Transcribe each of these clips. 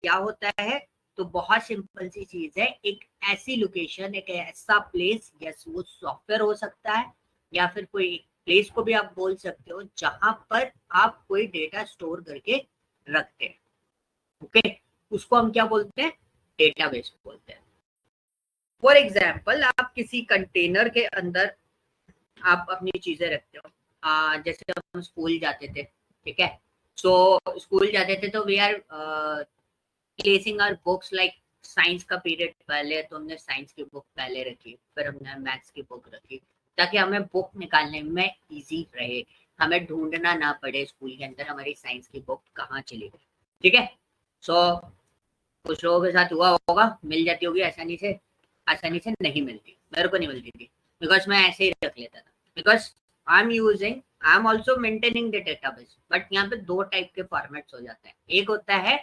क्या होता है, तो बहुत सिंपल सी चीज है, एक ऐसी लोकेशन, एक ऐसा प्लेस, या वो सॉफ्टवेयर हो सकता है या फिर कोई प्लेस को भी आप बोल सकते हो जहां पर आप कोई डेटा स्टोर करके रखते हैं। ओके, उसको हम क्या बोलते हैं, डेटाबेस बोलते हैं। फॉर एग्जाम्पल, आप किसी कंटेनर के अंदर आप अपनी चीजें रखते हो, जैसे हम स्कूल जाते थे, ठीक है, सो स्कूल जाते थे तो we are placing our books, like science का पीरियड पहले तो हमने साइंस की बुक पहले रखी, फिर हमने मैथ्स की बुक रखी, ताकि हमें बुक निकालने में इजी रहे, हमें ढूंढना ना पड़े स्कूल के अंदर हमारी साइंस की बुक कहाँ चली गई। ठीक है, सो कुछ लोगों के साथ हुआ होगा, मिल जाती होगी आसानी से नहीं मिलती, मेरे को नहीं मिलती थी, बिकॉज मैं ऐसे ही रख लेता था, because I am also maintaining the database. But यहाँ पे दो टाइप के फॉर्मेट्स हो जाते हैं, एक होता है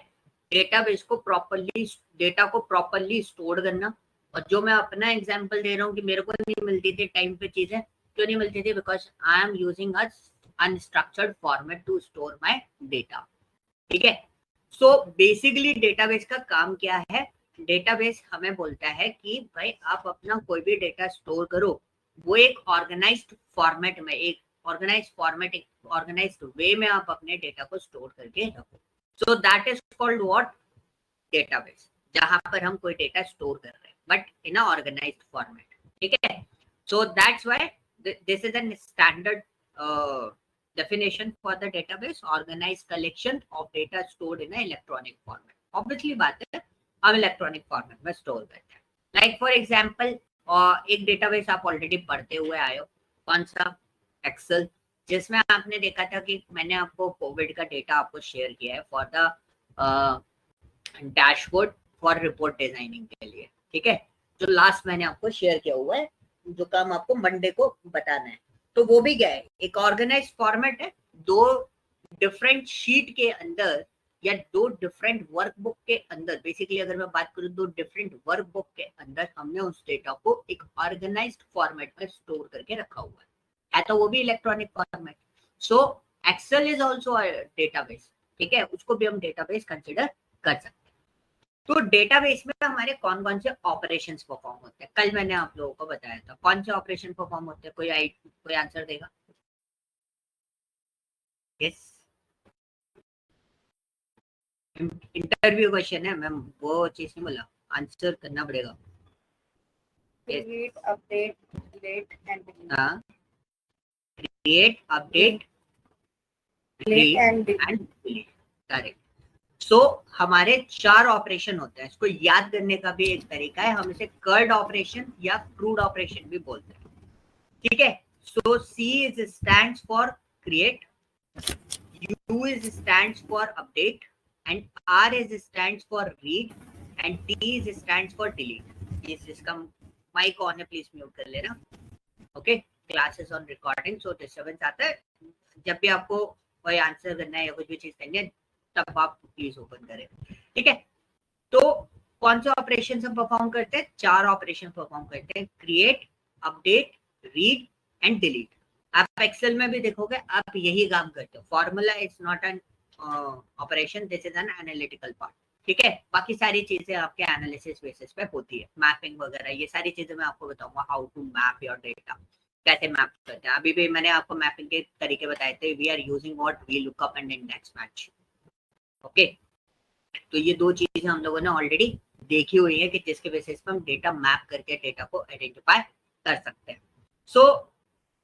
डेटाबेस को प्रॉपरली, डेटा को प्रॉपरली स्टोर करना, और जो मैं अपना एग्जांपल दे रहा हूँ कि मेरे को नहीं मिलती थी टाइम पे चीजें, क्यों नहीं मिलती थी, because I am using a unstructured format to store my data. ठीक है, सो बेसिकली डेटाबेस का काम क्या है, डेटाबेस हमें बोलता है कि भाई आप अपना कोई भी डेटा स्टोर करो, वो एक ऑर्गेनाइज्ड फॉर्मेट में, एक ऑर्गेनाइज्ड वे में आप अपने डेटा को स्टोर करके रखो। So that is called what, database, जहां पर हम कोई डेटा स्टोर कर रहे हैं but in a organized format. ठीक है, so that's why this is an standard definition for the database, organized collection of data stored in an electronic format। obviously बात है, हम इलेक्ट्रॉनिक फॉर्मेट में स्टोर करते हैं। लाइक फॉर एग्जांपल, एक database आप ऑलरेडी पढ़ते हुए आए हो, कौन सा, एक्सेल, जिसमें आपने देखा था कि मैंने आपको कोविड का डेटा आपको शेयर किया है for the dashboard for report designing के लिए। ठीक है, जो लास्ट मैंने आपको शेयर किया हुआ है, जो काम आपको मंडे को बताना है, तो वो भी क्या है, एक ऑर्गेनाइज्ड फॉर्मेट है, दो डिफरेंट शीट के अंदर या दो डिफरेंट वर्कबुक के अंदर, बेसिकली अगर मैं बात करूं दो डिफरेंट वर्कबुक के अंदर हमने उस डेटा को एक ऑर्गेनाइज्ड फॉर्मेट में स्टोर करके रखा हुआ है तो वो भी electronic format. So Excel is also database. ठीक है, उसको भी हम डेटाबेस कंसिडर कर सकते हैं। तो डेटाबेस में हमारे कौन कौन से ऑपरेशंस परफॉर्म होते हैं, कल मैंने आप लोगों को बताया था कौन से ऑपरेशन परफॉर्म होते हैं, कोई आंसर देगा? यस, इंटरव्यू क्वेश्चन है मैम, वो चीज नहीं बोला, आंसर करना पड़ेगा। Create, update, delete and delete. हाँ, create, update, delete and delete, correct. So हमारे 4 ऑपरेशन होते हैं, इसको याद करने का भी एक तरीका है, हम इसे कर्ड ऑपरेशन या क्रूड ऑपरेशन भी बोलते हैं। ठीक है, so C is stands for create, U is stands for update, and R is stands for read, and T is stands for delete। इसका माइक ऑन है, प्लीज म्यूट कर लेना। Okay, classes on recording, so disturbance आता है, जब भी आपको कोई आंसर करना है या कुछ भी चीज करनी है तब आप प्लीज ओपन करें। ठीक है, तो कौन से ऑपरेशन हम परफॉर्म करते हैं, 4 ऑपरेशन परफॉर्म करते हैं, create, update, read and delete. आप एक्सेल में भी देखोगे आप यही काम करते हो, formula is not an operation, this is an analytical part. ठीक है, बाकी सारी चीजें आपके एनालिसिस बेसिस पे होती है, मैपिंग वगैरह, ये सारी चीजें मैं आपको बताऊंगा, how to map your data, कैसे मैप करते हैं। अभी भी मैंने आपको मैपिंग के तरीके बताए थे, we are using what, VLOOKUP and index match. Okay, तो ये दो चीजें हम लोगों ने ऑलरेडी देखी हुई है कि जिसके बेसिस पे हम डेटा मैप करके डेटा को आइडेंटिफाई कर सकते हैं। सो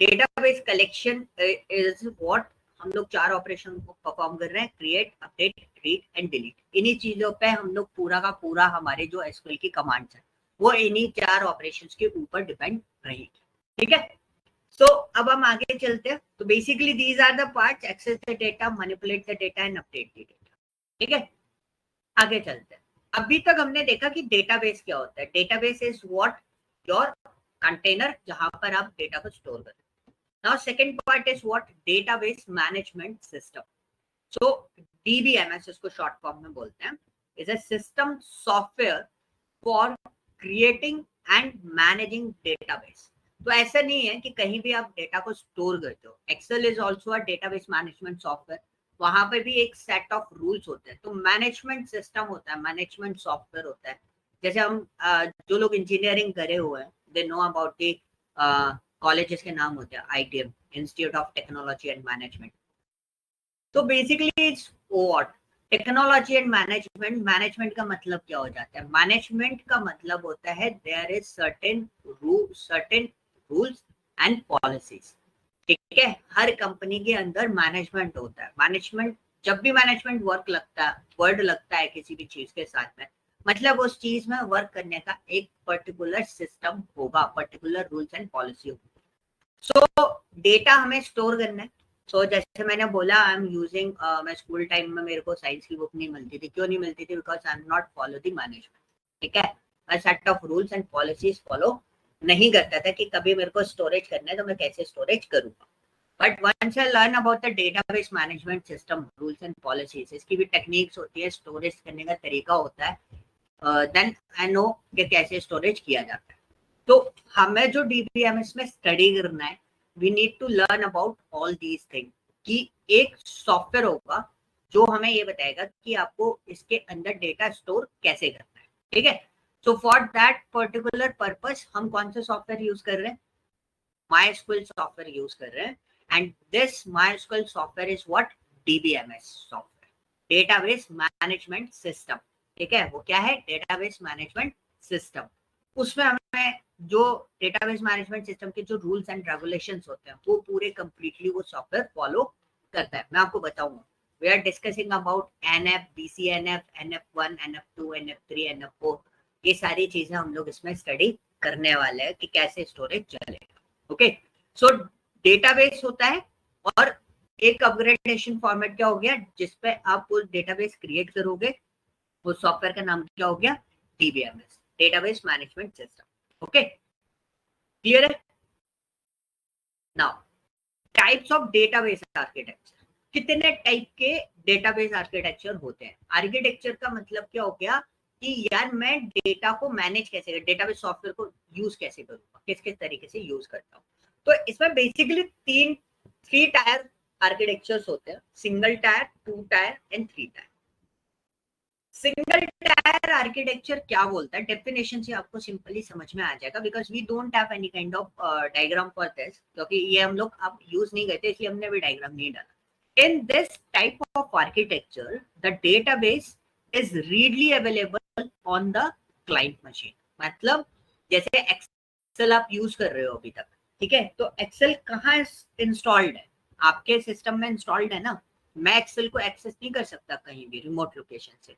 डेटाबेस कलेक्शन इज व्हाट, हम लोग 4 ऑपरेशन को परफॉर्म कर रहे हैं, create, update, read and delete. इन्हीं चीजों पे हम लोग पूरा का पूरा हमारे जो एसक्यूएल की कमांड्स है वो इन्हीं 4 ऑपरेशंस के ऊपर डिपेंड रहेगी। ठीक है, सो अब हम आगे चलते हैं। तो basically these are the parts, access the data, manipulate the data and update the data. ठीक है, आगे चलते हैं। अभी तक हमने देखा कि डेटाबेस क्या होता है, database is what, your container जहां पर आप डेटा को स्टोर करते हैं। Now second part is what, database management system. So DBMS इसको शॉर्ट फॉर्म में बोलते हैं, is a system software for creating and managing database. तो ऐसा नहीं है कि कहीं भी आप डेटा को स्टोर करते हो, Excel is also a database management software, वहां पे भी एक सेट ऑफ रूल्स होते हैं। तो मैनेजमेंट सिस्टम होता है, मैनेजमेंट सॉफ्टवेयर होता है। जैसे हम जो लोग इंजीनियरिंग करे हुए हैं, they know about the colleges के नाम होते हैं, ITM, institute of technology and management. तो basically it's what technology and management. Management का मतलब क्या हो जाता है? मैनेजमेंट का मतलब होता है there is certain rules and policies. ठीक है, हर कंपनी के अंदर मैनेजमेंट होता है। मैनेजमेंट, जब भी मैनेजमेंट वर्ड लगता है किसी भी चीज के साथ में, मतलब उस चीज में वर्क करने का एक पर्टिकुलर सिस्टम होगा, पर्टिकुलर रूल्स एंड पॉलिसी होगी। सो डेटा हमें स्टोर करना है। सो जैसे मैंने बोला, आई एम यूजिंग, मैं स्कूल टाइम में मेरे को साइंस की बुक नहीं मिलती थी। क्यों नहीं मिलती थी? Because I am not follow the management. ठीक है, मैं set of rules and policies follow नहीं करता था कि कभी मेरे को स्टोरेज करना है तो मैं कैसे स्टोरेज करूंगा। But once I learn about the database management system, rules and policies, इसकी भी टेक्निक्स होती है, स्टोरेज करने का तरीका होता है, देन आई नो कि कैसे स्टोरेज किया जाता है। तो हमें जो DBMS में स्टडी करना है, we need to learn about all these thing, कि एक सॉफ्टवेयर होगा जो हमें ये बताएगा कि आपको इसके अंदर डेटा स्टोर कैसे करना है। ठीक है, so for that particular purpose हम कौन सा सॉफ्टवेयर यूज कर रहे हैं? MySQL सॉफ्टवेयर यूज कर रहे हैं। And this MySQL software is what? DBMS software, database management system. ठीक है, वो क्या है? Database management system. उसमें हमें जो डेटाबेस मैनेजमेंट सिस्टम के जो रूल्स एंड रेगुलेशंस होते हैं, वो पूरे कंप्लीटली वो सॉफ्टवेयर फॉलो करता है। मैं आपको बताऊंगा, we are discussing about NF, BCNF, NF1, NF2, NF3, NF4। ये सारी चीजें हम लोग इसमें स्टडी करने वाले हैं कि कैसे स्टोरेज चलेगा। ओके, सो डेटाबेस होता है, और एक अपग्रेडेशन फॉर्मेट क्या हो गया जिसपे आप वो डेटाबेस क्रिएट करोगे, वो सॉफ्टवेयर का नाम क्या हो गया? DBMS, database management system. Okay, clear है? Now types of database architecture. कितने टाइप के डेटाबेस आर्किटेक्चर होते हैं? आर्किटेक्चर का मतलब क्या हो गया कि यार मैं डेटा को मैनेज कैसे करूं, डेटाबेस सॉफ्टवेयर को यूज कैसे करूंगा, किस किस तरीके से यूज करता हूँ। तो इसमें बेसिकली थ्री टायर आर्किटेक्चर्स होते हैं, single tyre, 2 tyre and 3 tyre. Single tier architecture क्या बोलता है? डेफिनेशन से आपको सिंपली समझ में आ जाएगा, because we don't have any kind of diagram for this, क्योंकि ये हम लोग अब यूज नहीं करते, इसलिए हमने भी डायग्राम नहीं डाला। In this type of architecture the database is readily available on the client machine. मतलब जैसे एक्सेल आप यूज कर रहे हो अभी तक, ठीक है, तो एक्सेल कहाँ इंस्टॉल्ड है? आपके सिस्टम में इंस्टॉल्ड है ना। मैं एक्सेल को एक्सेस नहीं कर सकता कहीं भी रिमोट लोकेशन से।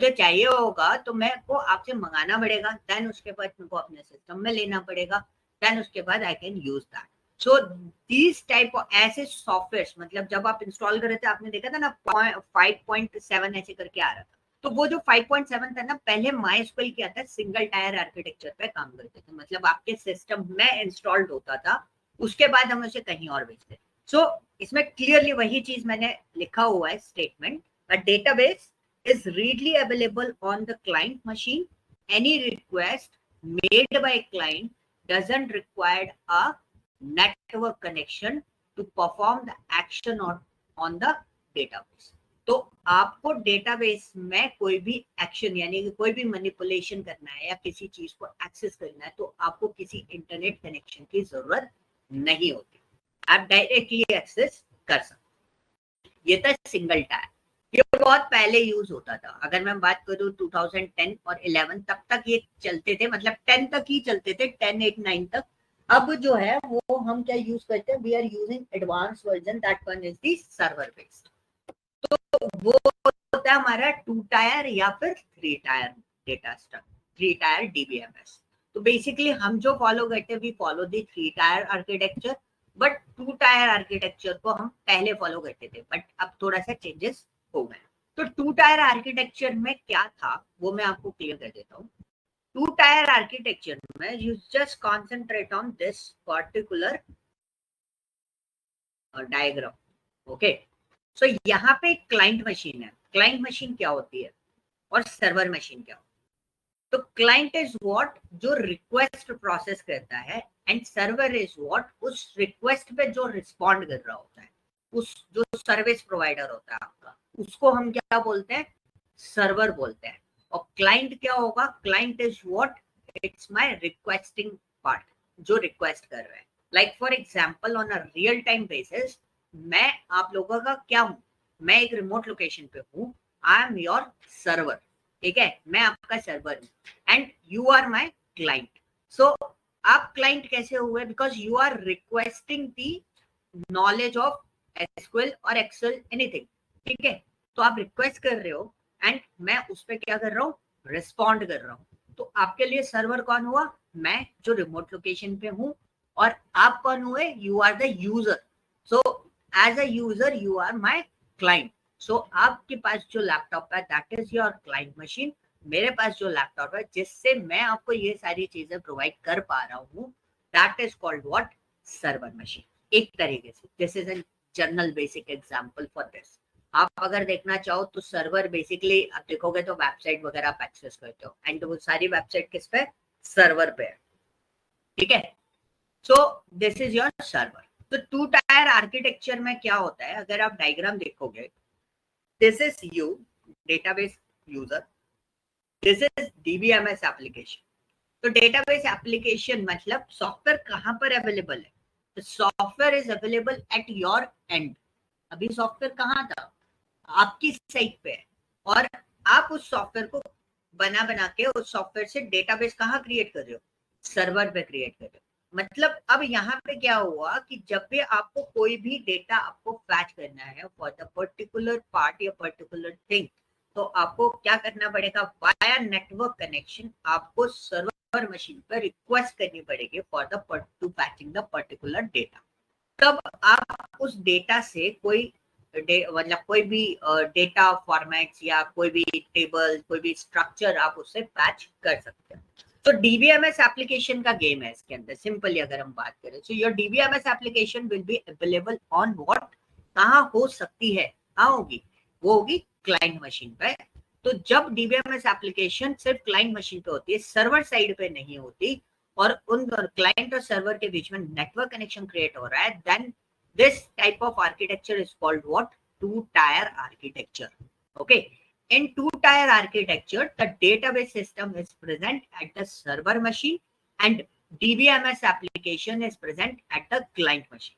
मुझे चाहिए होगा तो मैं को आपसे मंगाना पड़ेगा, देन उसके बाद मेरे को अपने सिस्टम में लेना पड़ेगा, देन उसके बाद आई can use that. So these type of ऐसे सॉफ्टवेयर, मतलब जब आप इंस्टॉल कर रहे थे आपने देखा था ना 5.7 ऐसे करके आ रहा था। तो वो जो 5.7 था ना, पहले MySQL क्या था, सिंगल टायर आर्किटेक्चर पे काम करते थे, मतलब आपके सिस्टम में इंस्टॉल्ड होता था, उसके बाद हम उसे कहीं और भेजते। सो इसमें क्लियरली वही चीज मैंने लिखा हुआ है statement, database is readily available on the client machine. Any request made by client doesn't require a network connection to perform the action on the database. तो आपको डेटाबेस में कोई भी एक्शन यानी कि कोई भी मैनिपुलेशन करना है या किसी चीज को एक्सेस करना है, तो आपको किसी इंटरनेट कनेक्शन की जरूरत नहीं होती, आप डायरेक्टली एक्सेस कर सकते। ये था सिंगल टायर। ये बहुत पहले यूज होता था। अगर मैं बात करूं 2010 और 11 तब तक ये चलते थे, मतलब 10 तक ही चलते थे, 10, 8, 9 तक। अब जो है वो हम क्या यूज करते हैं? We are using advance version, that one is the server based. तो वो होता है हमारा 2 टायर या फिर 3 tier data structure, 3 tier DBMS। तो बेसिकली हम जो फॉलो करते हैं, we follow the 3 tier architecture, but 2 tier architecture को हम पहले फॉलो करते थे, बट अब थोड़ा सा चेंजेस हो गए। तो 2 टायर आर्किटेक्चर में क्या था वो मैं आपको क्लियर कर देता हूँ। 2 टायर आर्किटेक्चर में you just concentrate on this particular diagram. Okay, so यहाँ पे क्लाइंट मशीन है। क्लाइंट मशीन क्या होती है और सर्वर मशीन क्या होती है? तो क्लाइंट इज व्हाट, जो रिक्वेस्ट प्रोसेस करता है, एंड सर्वर इज व्हाट, उस रिक्वेस्ट पे जो रिस्पॉन्ड कर रहा होता है। उस जो सर्विस प्रोवाइडर होता है आपका, उसको हम क्या बोलते हैं, सर्वर बोलते हैं। और क्लाइंट क्या होगा, client is what, it's my requesting part, जो रिक्वेस्ट कर रहा है। Like for example on a real time basis, मैं आप लोगों का क्या हूं, मैं एक रिमोट लोकेशन पे हूं, आई एम योर सर्वर, ठीक है, मैं आपका सर्वर हूं and you are my client. So आप क्लाइंट कैसे हुए, because you are requesting the knowledge of SQL और एक्सेल एनीथिंग, ठीक है। तो आप रिक्वेस्ट कर रहे हो एंड मैं उस पर क्या कर रहा हूँ, रिस्पॉन्ड कर रहा हूँ। तो आपके लिए सर्वर कौन हुआ, मैं जो रिमोट लोकेशन पे हूँ, और आप कौन हुए, you are the user. So as a user you are my client. So आपके पास जो लैपटॉप है that is your client machine, मेरे पास जो लैपटॉप है जिससे मैं आपको ये सारी चीजें प्रोवाइड कर पा रहा हूँ, that is called what, server machine. एक तरीके से this is N general basic example for this. आप अगर देखना चाहो तो सर्वर बेसिकली आप देखोगे तो वेबसाइट वगैरह आप एक्सेस करते हो एंड वो सारी वेबसाइट किस पे, सर्वर पे है, ठीक है। So this is your server. तो टू टायर आर्किटेक्चर में क्या होता है, अगर आप डायग्राम देखोगे, this is you database user, this is DBMS application. तो डेटाबेस एप्लीकेशन मतलब सॉफ्टवेयर कहां पर अवेलेबल है, तो software is available at your and. अभी सॉफ्टवेयर कहाँ था, आपकी साइट पे है, और आप उस सॉफ्टवेयर को बना बना के उस सॉफ्टवेयर से डेटाबेस कहाँ क्रिएट कर रहे हो, सर्वर पे क्रिएट कर रहे हो। मतलब अब यहाँ पे क्या हुआ कि जब भी आपको कोई भी डेटा आपको फैच करना है फॉर द पर्टिकुलर पार्ट या पर्टिकुलर थिंग, तो आपको क्या करना पड़ेगा, वाया नेटवर्क कनेक्शन आपको सर्वर मशीन पर रिक्वेस्ट करनी पड़ेगी for the two फैचिंग the particular data. तब आप उस डेटा से कोई मतलब कोई भी डेटा फॉर्मेट्स या कोई भी टेबल, कोई भी स्ट्रक्चर आप उससे पैच कर सकते हैं। तो डीबीएमएस एप्लीकेशन का गेम है इसके अंदर, सिंपली अगर हम बात करें, so your DBMS application will be available on what, कहाँ हो सकती है, कहाँ होगी, वो होगी क्लाइंट मशीन पे। तो जब डीबीएमएस एप्लीकेशन सिर्फ क्लाइंट मशीन पे होती है, सर्वर साइड पे नहीं होती, और उन क्लाइंट और सर्वर के बीच में नेटवर्क कनेक्शन क्रिएट हो रहा है, then this type of architecture is called what, two tier architecture. Okay, in two tier architecture the database system is present at the server machine and DBMS application is present at the client machine.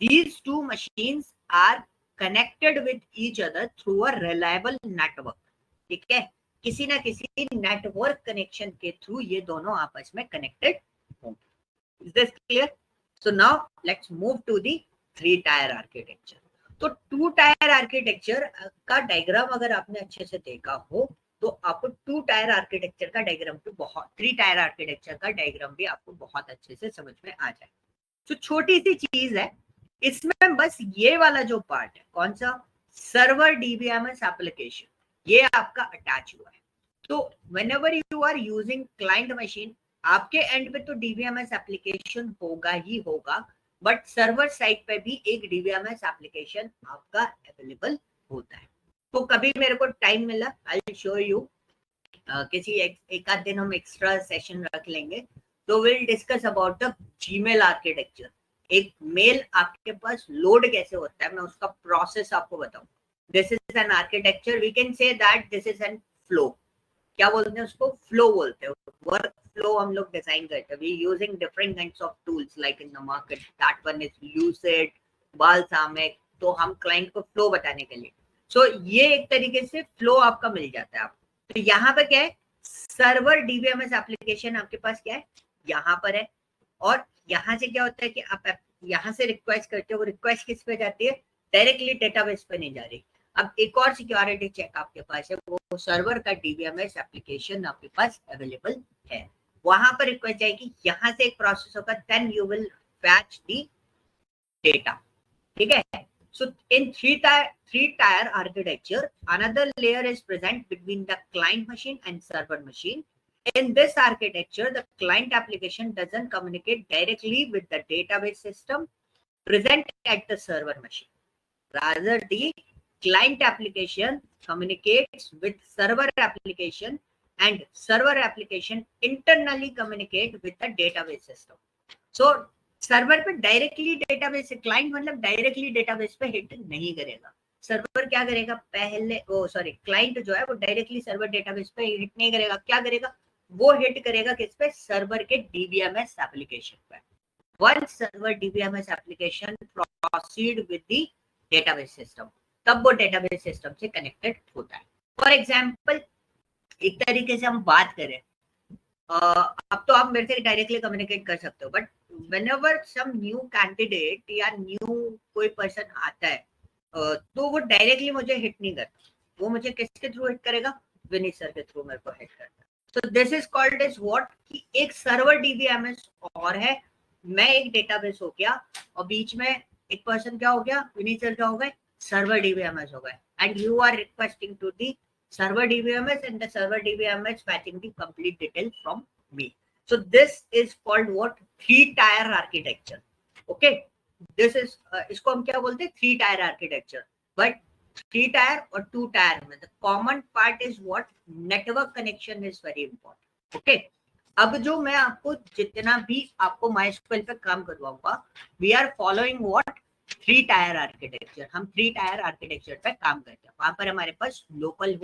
These two machines are connected with each other through a reliable network. ठीक है, किसी ना किसी network connection के through ये दोनों आपस में कनेक्टेड होंगे। Is this clear? So now let's move to the three tier architecture. तो टू टायर आर्किटेक्चर का डायग्राम अगर आपने अच्छे से देखा हो तो आपको टू टायर आर्किटेक्चर का डायग्राम भी बहुत, थ्री टायर आर्किटेक्चर का डायग्राम भी आपको बहुत अच्छे से समझ में आ जाए। तो छोटी सी चीज है इसमें, बस ये वाला जो पार्ट है, कौन सा, सर्वर डीबीएमएस एप्लीकेशन, ये आपका अटैच हुआ है। तो whenever you are using client machine, आपके एंड पे तो डीबीएमएस एप्लीकेशन होगा ही होगा, बट सर्वर साइड पे भी एक डीबीएमएस एप्लीकेशन आपका अवेलेबल होता है। तो कभी मेरे को टाइम मिला, आई विल शो यू, किसी एक आध दिन हम एक्स्ट्रा सेशन रख लेंगे, तो will discuss about the Gmail architecture. एक मेल आपके पास लोड कैसे होता है, मैं उसका प्रोसेस आपको बताऊं। This is an architecture, we can say that this is an flow. क्या बोलते हैं उसको, फ्लो बोलते हैं। वर्क फ्लो हम लोग डिजाइन करते हैं, we using different kinds of tools like in the market, that one is यूसेट, बाल्सामिक। तो हम क्लाइंट को फ्लो बताने के लिए, सो ये एक तरीके से फ्लो आपका मिल जाता है आपको। तो यहाँ पे क्या है, सर्वर डीबीएमएस एप्लीकेशन आपके पास क्या है, यहाँ पर है, और यहाँ से क्या होता है कि आप यहाँ से रिक्वेस्ट करते हो, वो रिक्वेस्ट किस पे जाती है, डायरेक्टली डेटाबेस पे नहीं जा रही। अब एक और सिक्योरिटी चेक आपके पास है, वो सर्वर का डीबीएमएस एप्लीकेशन आपके पास अवेलेबल है, वहां पर रिक्वेस्ट जाएगी, यहाँ से एक प्रोसेस होगा, then you will fetch the data, ठीक है। So in three-tier architecture, another layer is present between the client machine and server machine. In this architecture, the client application doesn't communicate directly with the database system present at the server machine. Rather, the client application communicates with server application and server application internally communicate with the database system. So server पे directly database, client मतलब directly database पे hit नहीं करेगा। Server क्या करेगा पहले, client जो है वो डायरेक्टली सर्वर डेटाबेस पे हिट नहीं करेगा, क्या करेगा वो हिट करेगा किस पे, सर्वर के डीबीएमएस एप्लीकेशन पे। once server DBMS application proceed with the database system, तब वो database system से connected होता है। फॉर एग्जाम्पल एक तरीके से हम बात करें, अब तो आप मेरे से डायरेक्टली कम्युनिकेट कर सकते हो, but whenever some new candidate या न्यू कोई पर्सन आता है तो वो डायरेक्टली मुझे हिट नहीं करता, वो मुझे किसके थ्रू हिट करेगा, विनीत सर के थ्रू मेरे को हिट करता है। So this is called as what, कि एक सर्वर डीबीएमएस और है, मैं एक डेटाबेस हो गया, और बीच में एक पर्सन क्या हो गया, विनीत सर क्या हो गए, सर्वर डीबीएमएस हो गए, and you are requesting to the server DBMS and the server DBMS fetching the complete detail from me. So this is called what, 3-tier architecture. Okay, this is इसको हम क्या बोलते हैं, 3-tier architecture. But 3-tier और 2-tier में the common part is what, network connection is very important. Okay, अब जो मैं आपको जितना भी आपको MySQL पे काम करवाऊंगा, we are following what, 3-tier architecture. हम 3-tier आर्किटेक्चर पे काम करते हैं। वहां पर हमारे पास लोकल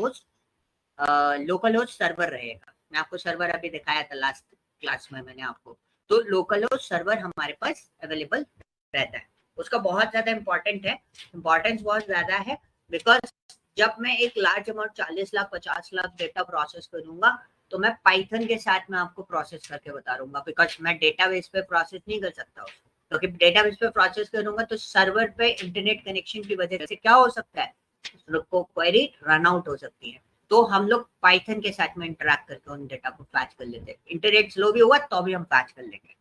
होस्ट सर्वर रहेगा। मैं आपको सर्वर अभी दिखाया था लास्ट क्लास में मैंने आपको, तो लोकल होस्ट सर्वर हमारे पास अवेलेबल रहता है। उसका बहुत ज्यादा इंपॉर्टेंट है, इंपॉर्टेंस बहुत ज्यादा है, बिकॉज जब मैं एक large amount 40 lakh 50 lakh data process करूंगा तो मैं पाइथन के साथ में आपको प्रोसेस करके बता दूंगा, बिकॉज मैं डेटाबेस पे प्रोसेस नहीं कर सकता हूँ। क्योंकि डेटाबेस पे प्रोसेस करूंगा तो सर्वर पे इंटरनेट कनेक्शन की वजह से क्या हो सकता है, उसको क्वेरी रन आउट हो सकती है। तो हम लोग पाइथन के साथ में इंटरेक्ट करके उन डेटा को पैच कर लेते हैं। इंटरनेट स्लो भी हुआ तो भी हम पैच कर लेंगे।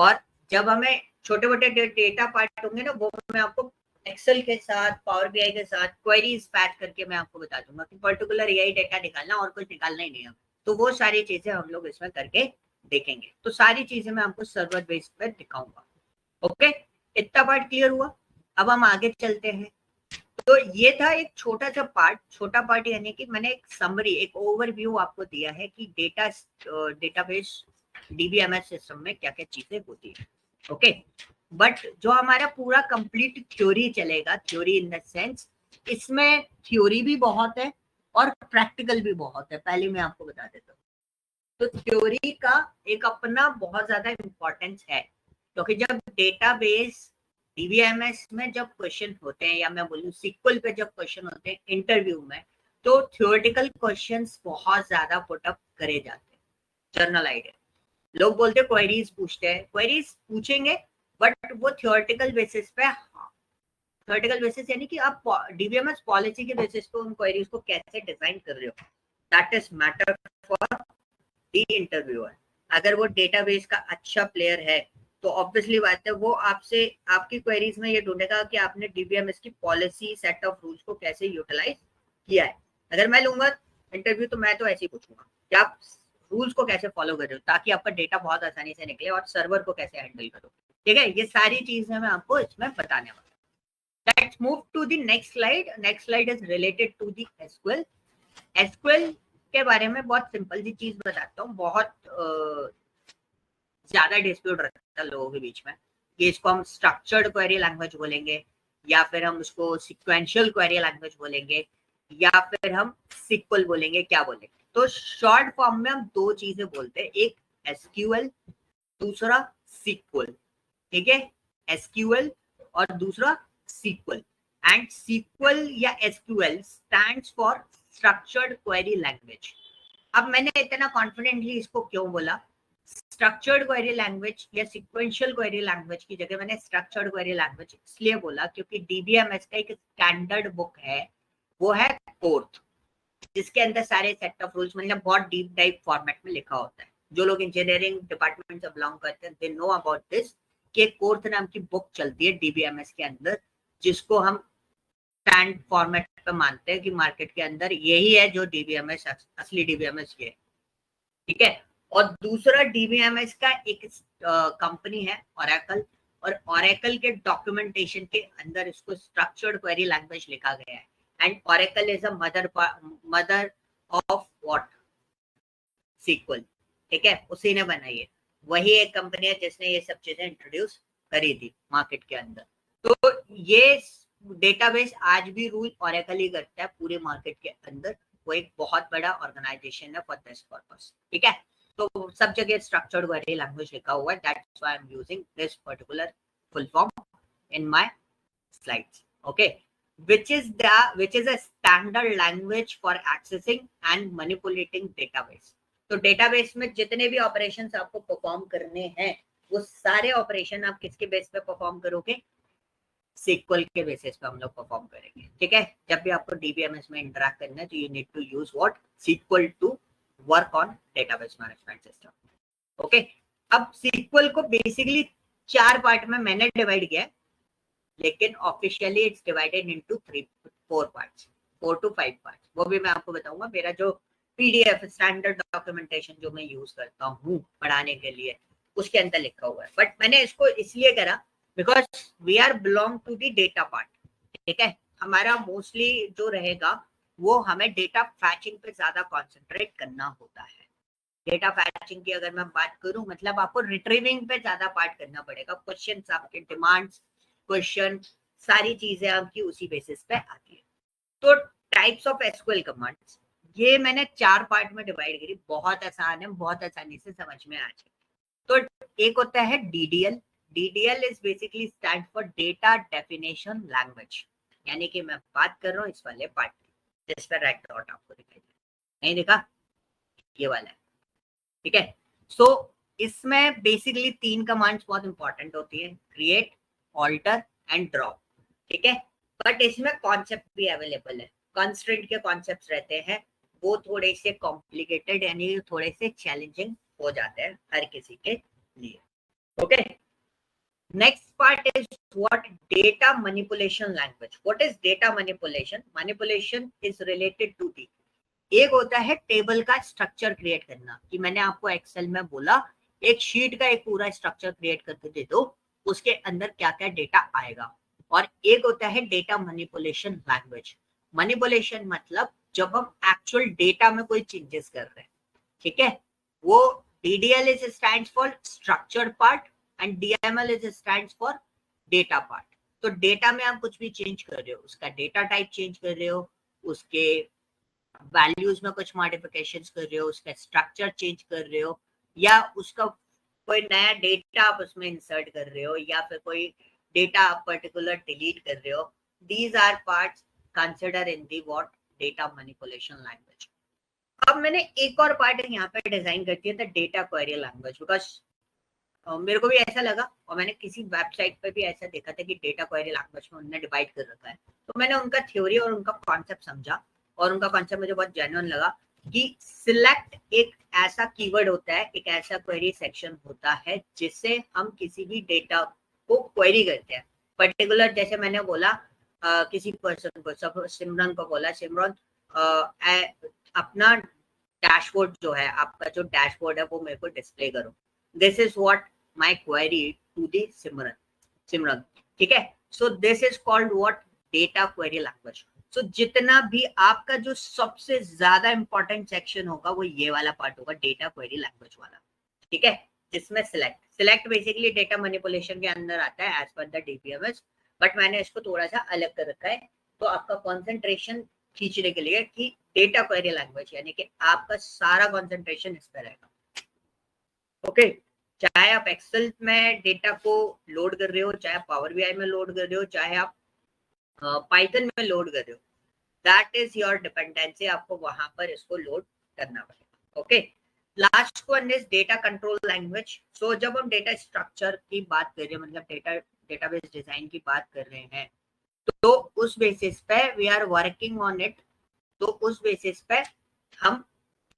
और जब हमें छोटे मोटे डेटा पार्ट होंगे ना, वो मैं आपको एक्सेल के साथ, पावर बीआई के साथ क्वेरीज पैच करके मैं आपको बता दूंगा कि पर्टिकुलर यही डेटा निकालना और कुछ निकालना ही नहीं है। तो वो सारी चीजें हम लोग इसमें करके देखेंगे। तो सारी चीजें मैं आपको सर्वर बेस पर दिखाऊंगा। ओके, इतना पार्ट क्लियर हुआ। अब हम आगे चलते हैं। तो ये था एक छोटा सा पार्ट, छोटा पार्ट यानी कि मैंने एक समरी, एक ओवरव्यू आपको दिया है कि डेटाबेस डीबीएमएस सिस्टम में क्या क्या चीजें होती है। ओके, बट जो हमारा पूरा कंप्लीट थ्योरी चलेगा, थ्योरी इन द सेंस, इसमें थ्योरी भी बहुत है और प्रैक्टिकल भी बहुत है। पहले मैं आपको बता देता हूँ, तो थ्योरी का एक अपना बहुत ज्यादा इंपॉर्टेंस है, क्योंकि जब डेटाबेस डीबीएमएस में जब क्वेश्चन होते हैं, या मैं बोलूँ सिक्वल पे जब क्वेश्चन होते हैं इंटरव्यू में, तो थ्योरेटिकल क्वेश्चंस बहुत ज्यादा पुटअप करे जाते हैं। जर्नल आइडिया, लोग बोलते हैं क्वेरीज पूछते हैं, क्वेरीज पूछेंगे बट वो थ्योरेटिकल बेसिस पे, थ्योरेटिकल बेसिस यानी कि आप डीबीएमएस पॉलिसी के बेसिस पे उन क्वेरीज को कैसे डिजाइन कर रहे हो, that is matter for the interviewer. अगर वो डेटाबेस का अच्छा प्लेयर है तो ऑब्वियसली बात है वो आपसे, आपकी क्वेरीज में ये ढूंढेगा कि आपने डीबीएमएस की पॉलिसी, सेट ऑफ रूल्स को कैसे यूटिलाइज किया है। अगर मैं लूंगा इंटरव्यू तो मैं तो ऐसे ही पूछूंगा कि आप रूल्स को कैसे फॉलो कर रहे हो, ताकि आपका डेटा बहुत आसानी से निकले, और सर्वर को कैसे हैंडल करो। ठीक है, ये सारी चीजें मैं आपको इसमें बताने वाला हूँ। Let's move to the next slide. Next slide is related to the SQL. SQL के बारे में बहुत सिंपल सी चीज बताता हूँ, बहुत ज्यादा डिस्प्यूट रहता है लोगों के बीच में कि इसको हम स्ट्रक्चर्ड क्वेरी लैंग्वेज बोलेंगे, या फिर हम उसको सिक्वेंशियल क्वेरी लैंग्वेज बोलेंगे, या फिर हम सिक्वल बोलेंगे, क्या बोलेंगे। तो शॉर्ट फॉर्म में हम दो चीजें बोलते हैं, एक एसक्यूएल, दूसरा सिक्वल। ठीक है, एसक्यूएल और दूसरा सिक्वल। एंड सिक्वल या SQL stands for structured query language. अब मैंने इतना कॉन्फिडेंटली इसको क्यों बोला, स्ट्रक्चर्ड क्वेरी लैंग्वेज या सिक्वेंशियल क्वेरी लैंग्वेज की जगह मैंने स्ट्रक्चर्ड क्वेरी लैंग्वेज इसलिए बोला क्योंकि डीबीएमएस का एक स्टैंडर्ड बुक है, वो है कोर्थ, जिसके अंदर सारे सेट ऑफ रूल्स मतलब बहुत डीप डाइव फॉर्मेट में लिखा होता है। जो लोग इंजीनियरिंग डिपार्टमेंट से बिलोंग करते हैं, दे नो अबाउट दिस, कि कोर्थ नाम की बुक चलती है डीबीएमएस के अंदर, जिसको हम स्टैंड फॉर्मेट पे मानते हैं कि मार्केट के अंदर यही है जो डीबीएमएस, असली डीबीएमएस ये है। ठीक है, और दूसरा डीबीएमएस का एक कंपनी है ओरेकल, और ओरेकल के डॉक्यूमेंटेशन के अंदर इसको स्ट्रक्चर्ड क्वेरी लैंग्वेज लिखा गया है। And Oracle is a mother of what, SQL. ठीक है, उसी ने बनाई है। वही एक कंपनी है जिसने ये सब चीजें इंट्रोड्यूस करी थी मार्केट के अंदर। तो ये डेटाबेस आज भी रूल ओरेकल ही करता है पूरे मार्केट के अंदर। वो एक बहुत बड़ा ऑर्गेनाइजेशन है फॉर दिस पर्पस, ठीक है। तो सब जगह स्ट्रक्चर्ड क्वेरी लैंग्वेज लिखा हुआ है, that's why I am using this particular full form in my slides, okay, which is a standard language for accessing and manipulating database। तो डेटाबेस में जितने भी ऑपरेशंस आपको परफॉर्म करने हैं वो सारे ऑपरेशन आप किसके बेस पे परफॉर्म करोगे? सीक्वल के बेसिस पे हम लोग परफॉर्म करेंगे, ठीक है। जब भी आपको डीबीएमएस में इंटरेक्ट करना है तो you need to use what? SQL to work on database management system, okay. अब सीक्वल को बेसिकली 4 पार्ट में मैंने डिवाइड किया है, लेकिन officially it's divided into 4 parts, 4 to 5 parts. वो भी मैं आपको बताऊंगा। मेरा जो पीडीएफ स्टैंडर्ड डॉक्यूमेंटेशन जो मैं यूज करता हूँ पढ़ाने के लिए उसके अंदर लिखा हुआ है, बट मैंने इसको इसलिए करा because we are belong to the data part, ठीक है। हमारा मोस्टली जो रहेगा वो हमें डेटा फैचिंग पे ज्यादा कॉन्सेंट्रेट करना होता है। डेटा फैचिंग की अगर मैं बात करूं मतलब आपको रिट्रीविंग पे ज्यादा पार्ट करना पड़ेगा। क्वेश्चंस आपके डिमांड्स, क्वेश्चन, सारी चीजें आपकी उसी बेसिस पे आती है। तो टाइप्स ऑफ एसक्यूएल कमांड्स ये मैंने 4 पार्ट में डिवाइड करी, बहुत आसान है, बहुत आसानी से समझ में आ जाए। तो एक होता है DDL. DDL is basically stand for data definition language, यानी कि मैं बात कर रहा हूँ इस वाले पार्ट की जिस पर रेड डॉट आपको दिखाई दे, नहीं दिखा? ये वाला है, ठीक है। सो इसमें बेसिकली 3 कमांड्स बहुत इंपॉर्टेंट होती है, क्रिएट, ऑल्टर एंड ड्रॉप, ठीक है। बट इसमें कॉन्सेप्ट भी अवेलेबल है, कंस्ट्रेंट के कॉन्सेप्ट्स रहते हैं, वो थोड़े से कॉम्प्लिकेटेड यानी थोड़े से चैलेंजिंग हो जाते हैं हर किसी के लिए, okay. Next part is what? Data manipulation language. What is data manipulation? Manipulation is related to the, एक होता है टेबल का स्ट्रक्चर क्रिएट करना, कि मैंने आपको एक्सेल में बोला एक शीट का एक पूरा स्ट्रक्चर क्रिएट करके दे दो, उसके अंदर क्या क्या डेटा आएगा। और एक होता है डेटा मैनिपुलेशन लैंग्वेज। मैनिपुलेशन मतलब जब हम एक्चुअल डेटा में कोई चेंजेस कर रहे हैं, ठीक है। वो DDL is stands for structured part and DML is stands for data part. तो डेटा में आप कुछ भी चेंज कर रहे हो, उसका डेटा टाइप चेंज कर रहे हो, उसके वैल्यूज में कुछ मॉडिफिकेशंस कर रहे हो, उसका स्ट्रक्चर चेंज कर रहे हो, या उसका कोई नया डेटा आप उसमें इंसर्ट कर रहे हो, या फिर कोई डेटा आप पर्टिकुलर डिलीट कर रहे हो, these are parts consider in the what? Data manipulation language. अब मैंने एक और पार्ट यहाँ पे डिजाइन कर दिया था, डेटा क्वेरी लैंग्वेज, बिकॉज मेरे को भी ऐसा लगा और मैंने किसी वेबसाइट पे भी ऐसा देखा था कि डेटा क्वेरी लैंग्वेज में उन्होंने डिवाइड कर रखा है। तो मैंने उनका थ्योरी और उनका कॉन्सेप्ट समझा, और उनका कॉन्सेप्ट मुझे बहुत जेन्युइन लगा कि सिलेक्ट एक ऐसा कीवर्ड होता है, एक ऐसा क्वेरी सेक्शन होता है जिससे हम किसी भी डेटा को क्वेरी करते हैं। पर्टिकुलर जैसे मैंने बोला किसी पर्सन को, सिमरन को बोला, सिमरन अपना डैशबोर्ड जो है, आपका जो डैशबोर्ड है वो मेरे को डिस्प्ले करो। This is what my query to the Simran, ठीक है। So this is called what? Data query language. So जितना भी आपका जो सबसे ज्यादा इंपॉर्टेंट सेक्शन होगा वो ये वाला पार्ट होगा, डेटा क्वेरी लैंग्वेज वाला, ठीक है। जिसमें सिलेक्ट बेसिकली डेटा मैनिपुलेशन के अंदर आता है as per the DBMS, but मैंने इसको थोड़ा सा अलग कर रखा है तो आपका कंसंट्रेशन खींचने के लिए कि डेटा क्वेरी लैंग्वेज, यानी कि आपका सारा कंसंट्रेशन इस पर रहेगा, ओके। चाहे आप एक्सेल में डेटा को लोड कर रहे हो, चाहे आप पावर बीआई में लोड कर रहे हो, चाहे आप पाइथन में लोड कर रहे हो, दैट इज योर डिपेंडेंसी, आपको वहां पर इसको लोड करना पड़ेगा, okay. Last one is data control language. So जब हम डेटा स्ट्रक्चर की बात कर रहे हैं, मतलब डेटाबेस डिजाइन की बात कर रहे हैं, तो उस बेसिस पे we are working on it. तो उस बेसिस पे हम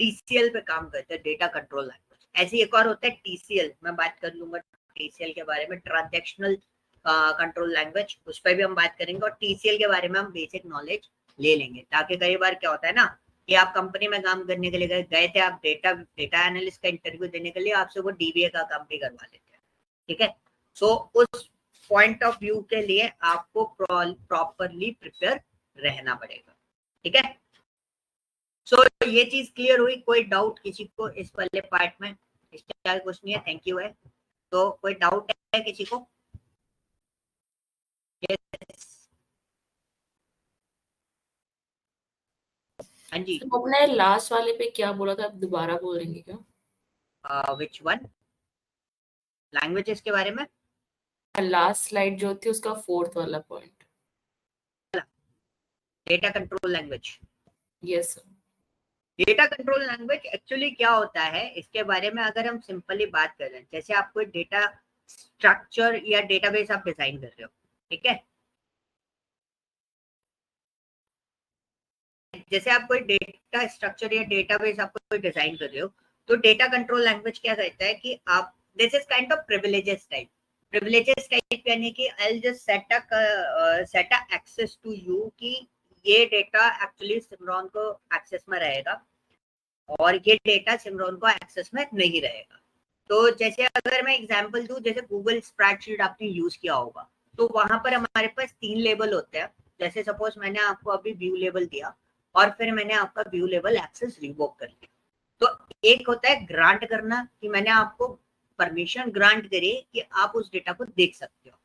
टीसीएल पे काम करते हैं, डेटा कंट्रोल लैंग्वेज। ऐसी एक और होता है टीसीएल, मैं बात कर लूंगा टीसीएल के बारे में, ट्रांजैक्शनल कंट्रोल लैंग्वेज, उस पर भी हम बात करेंगे, और टीसीएल के बारे में हम बेसिक नॉलेज ले लेंगे। ताकि कई बार क्या होता है ना कि आप कंपनी में काम करने के लिए गए थे, आप डेटा एनालिस्ट का इंटरव्यू देने के लिए आपसे वो डीबीए का काम भी करवा लेते हैं, ठीक है। सो उस पॉइंट ऑफ व्यू के लिए आपको प्रॉपरली प्रिपेयर रहना पड़ेगा, ठीक है। सो ये चीज क्लियर हुई? कोई डाउट किसी को इस वाले पार्ट में? इसके आगे कुछ नहीं है, थैंक यू है। तो कोई डाउट है किसी को? yes. हाँ जी, तो अपने लास्ट वाले पे क्या बोला था, आप दोबारा बोलेंगे क्या? Which one? लैंग्वेजेस के बारे में? लास्ट स्लाइड जो थी उसका 4th वाला point. Data control language. Yes sir. Data control language actually क्या होता है, इसके बारे में अगर हम सिंपली बात करें, जैसे आप कोई डेटा स्ट्रक्चर या डेटाबेस आप डिजाइन कर रहे हो, ठीक है, जैसे आप कोई डेटा स्ट्रक्चर या डेटाबेस आप कोई डिजाइन कर रहे हो, तो डेटा कंट्रोल लैंग्वेज क्या कहता है कि आप, this is kind of privileges type. Privileges type यानी कि I just set a access to you कि ये डेटा एक्चुअली सिमरन को एक्सेस में रहेगा और ये डेटा सिमरन को एक्सेस में नहीं रहेगा। तो जैसे अगर मैं एग्जांपल दूं, जैसे गूगल स्प्रेडशीट आपने यूज किया होगा, तो वहां पर हमारे पास 3 लेवल होते हैं। जैसे सपोज मैंने आपको अभी व्यू लेवल दिया और फिर मैंने आपका व्यू लेवल एक्सेस रिवोक कर लिया। तो एक होता है ग्रांट करना, कि मैंने आपको परमिशन ग्रांट करी कि आप उस डेटा को देख सकते हो,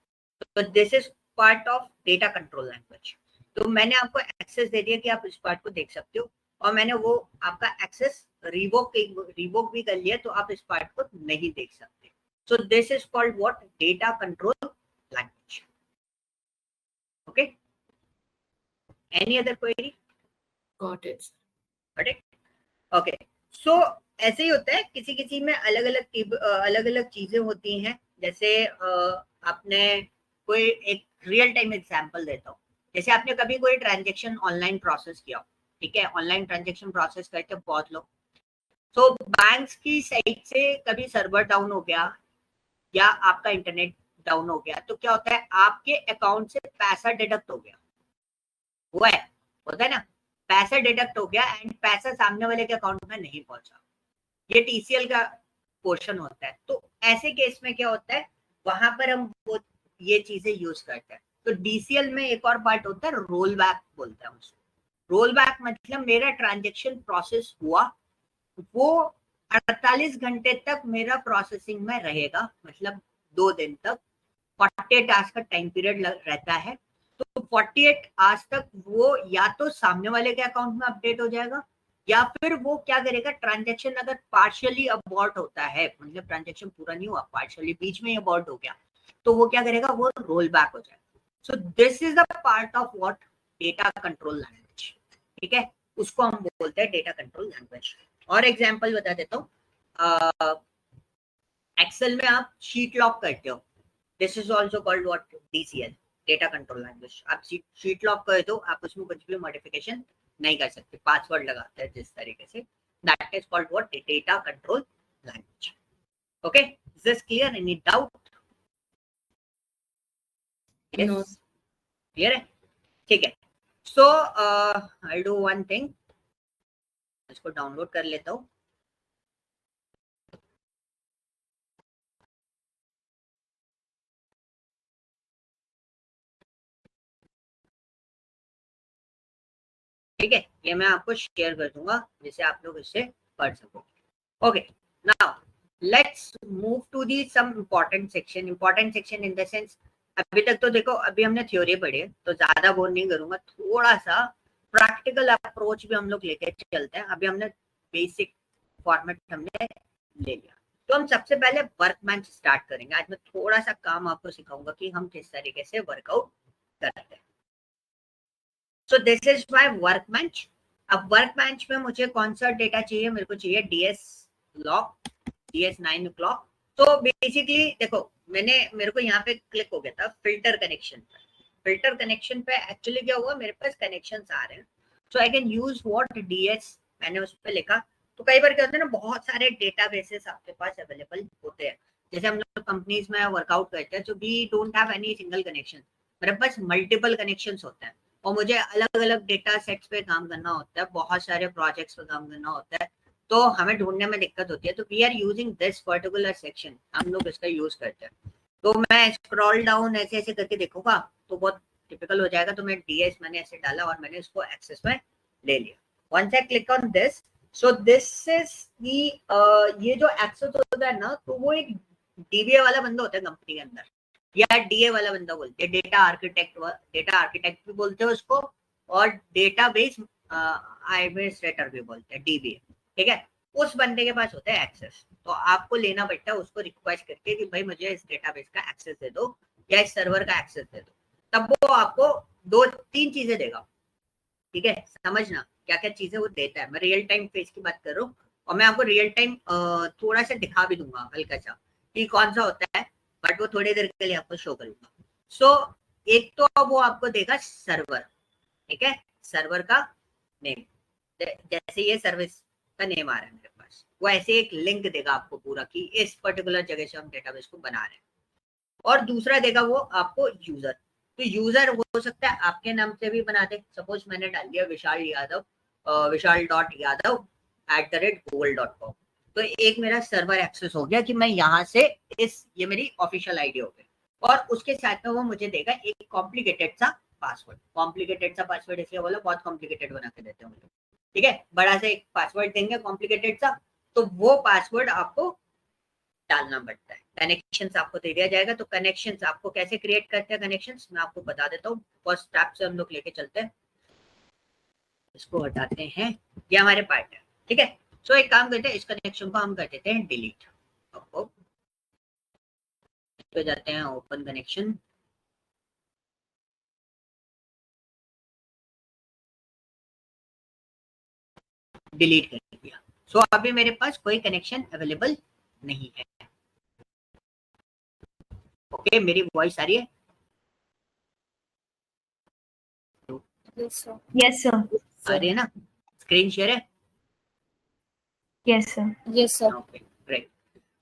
तो this is part of data control language. तो मैंने आपको एक्सेस दे दिया कि आप इस पार्ट को देख सकते हो, और मैंने वो आपका एक्सेस रिवोक भी कर लिया, तो आप इस पार्ट को नहीं देख सकते। So this is called what? Data control language. Okay, any other query? Got it. Okay, so ऐसे ही होता है, किसी किसी में अलग अलग चीजें होती हैं। जैसे आपने कोई एक रियल टाइम एग्जांपल देता हूँ, जैसे आपने कभी कोई ट्रांजेक्शन ऑनलाइन प्रोसेस किया, ठीक है, ऑनलाइन ट्रांजेक्शन प्रोसेस करते बहुत लोग, तो बैंक्स की साइड से कभी सर्वर डाउन हो गया या आपका इंटरनेट डाउन हो गया, तो क्या होता है, आपके अकाउंट से पैसा डिडक्ट हो गया, हुआ है, होता है ना, पैसा डिडक्ट हो गया एंड पैसा सामने वाले के अकाउंट में नहीं पहुंचा, ये टीसीएल का पोर्शन होता है। तो ऐसे केस में क्या होता है, वहां पर हम वो ये चीजें यूज करते हैं। तो डीसीएल में एक और पार्ट होता है, रोल बैक बोलते हैं उसको। रोल बैक मतलब मेरा ट्रांजेक्शन प्रोसेस हुआ, वो 48 घंटे तक मेरा प्रोसेसिंग में रहेगा, मतलब 2 दिन तक, 48 आवर्स का टाइम पीरियड रहता है। तो 48 आवर्स तक वो या तो सामने वाले के अकाउंट में अपडेट हो जाएगा, या फिर वो क्या करेगा, ट्रांजेक्शन अगर पार्शियली अबॉर्ट होता है, मतलब ट्रांजेक्शन पूरा नहीं हुआ, पार्शियली बीच में अबॉर्ट हो गया, तो वो क्या करेगा, वो रोल बैक हो जाएगा। सो this is the part of what? Data control language, ठीक है, उसको हम बोलते हैं डेटा कंट्रोल लैंग्वेज। और एग्जांपल बता देता हूँ, एक्सेल में आप शीट लॉक करते हो, this is also called what? DCL, data control language. आप शीट लॉक कर दो, आप उसमें कुछ भी मॉडिफिकेशन नहीं कर सकते, पासवर्ड लगाते हैं जिस तरीके से, that is called what? Data control language. Okay, is this clear? Any doubt? Yes, clear है, ठीक है। सो आई डू वन थिंग, इसको डाउनलोड कर लेता हूँ। ठीक है, ये मैं आपको शेयर कर दूंगा जिससे आप लोग इससे पढ़ सको। Okay, now let's move to the some important section. Important section in the sense, अभी तक तो देखो, अभी हमने थ्योरी पढ़ी है, तो ज्यादा बोर नहीं करूंगा, थोड़ा सा प्रैक्टिकल अप्रोच भी हम लोग लेके चलते हैं। अभी हमने बेसिक फॉर्मेट हमने ले लिया, तो हम सबसे पहले वर्कबेंच स्टार्ट करेंगे। आज मैं थोड़ा सा काम आपको सिखाऊंगा कि हम किस तरीके से वर्कआउट करते हैं। सो दिस इज माय वर्कबेंच। अब वर्कबेंच में मुझे कौन सा डेटा चाहिए, मेरे को चाहिए डीएस लॉक, डीएस 9 o'clock। तो बेसिकली देखो, मेरे को यहाँ पे क्लिक हो गया था फिल्टर कनेक्शन पर। फिल्टर कनेक्शन पे एक्चुअली क्या हुआ, मेरे पास कनेक्शन आ रहे हैं, so I can use what? DS, मैंने उस पर लिखा। तो कई बार क्या होता है ना, बहुत सारे डेटाबेसेस आपके पास अवेलेबल होते हैं। जैसे हम लोग कंपनीज में वर्कआउट करते हैं, तो we don't have any single connection, मेरे पास मल्टीपल कनेक्शंस होते हैं, और मुझे अलग अलग डेटा सेट्स पे काम करना होता है, बहुत सारे प्रोजेक्ट्स पे काम करना होता है, तो हमें ढूंढने में दिक्कत होती है। तो we are using this particular section, हम लोग इसका यूज करते हैं। तो मैं स्क्रॉल डाउन ऐसे ऐसे करके देखूंगा तो बहुत टिपिकल हो जाएगा। तो मैं डीएस मैंने ऐसे डाला और मैंने इसको एक्सेस में ले लिया। Once I click on this, so this is the ये जो एक्सेस होता है ना, तो वो एक डीबीए वाला बंदा होता है कंपनी के अंदर, या डीए वाला बंदा बोलते हैं, डेटा आर्किटेक्ट भी बोलते हैं उसको, और डेटाबेस एडमिनिस्ट्रेटर भी बोलते हैं, डीबीए। ठीक है, उस बंदे के पास होता है एक्सेस, तो आपको लेना पड़ता है उसको रिक्वेस्ट करके कि भाई मुझे इस डेटाबेस का एक्सेस दे दो या इस सर्वर का एक्सेस दे दो, तब वो आपको 2-3 चीजें देगा। ठीक है, समझना क्या क्या चीजें वो देता है। मैं रियल टाइम फेज की बात कर रहा हूँ, और मैं आपको रियल टाइम थोड़ा सा दिखा भी दूंगा हल्का सा कि कौन सा होता है, बट वो थोड़ी देर के लिए आपको शो करूंगा। सो एक तो वो आपको देगा सर्वर, ठीक है, सर्वर का नेम, जैसे ये सर्विस का नेम आ रहा है मेरे पास, वो ऐसे एक लिंक देगा आपको पूरा कि इस पर्टिकुलर जगह से हम डेटाबेस को बना रहे हैं। और दूसरा देगा वो आपको यूजर, तो यूजर हो सकता है आपके नाम से भी बना दे। सपोज मैंने डाल दिया विशाल यादव, vishal.yadav@google.com, तो एक मेरा सर्वर एक्सेस हो गया कि मैं यहाँ से ये मेरी ऑफिशियल आईडी हो गई। और उसके साथ में वो मुझे देगा एक कॉम्प्लिकेटेड सा पासवर्ड इसलिए बोला बहुत कॉम्प्लिकेटेड बना के देते हैं मुझे। ठीक है, बड़ा सा एक पासवर्ड देंगे कॉम्प्लिकेटेड सा, तो वो पासवर्ड आपको डालना पड़ता है। कनेक्शंस आपको दे दिया जाएगा, तो कनेक्शंस आपको कैसे क्रिएट करते हैं कनेक्शंस मैं आपको बता देता हूँ। फर्स्ट स्टेप से हम लोग लेके चलते हैं, इसको हटाते हैं, ये हमारे पार्ट है। ठीक है, सो एक काम करते हैं, इस कनेक्शन को हम कर देते हैं डिलीट। पे जाते हैं ओपन कनेक्शन, डिलीट कर दिया। सो अभी मेरे पास कोई कनेक्शन अवेलेबल नहीं है। ओके, मेरी वॉइस आ रही है? Yes, sir. Yes, sir. आ रही है ना? स्क्रीन शेयर है? Yes, sir. Yes, sir. Okay great.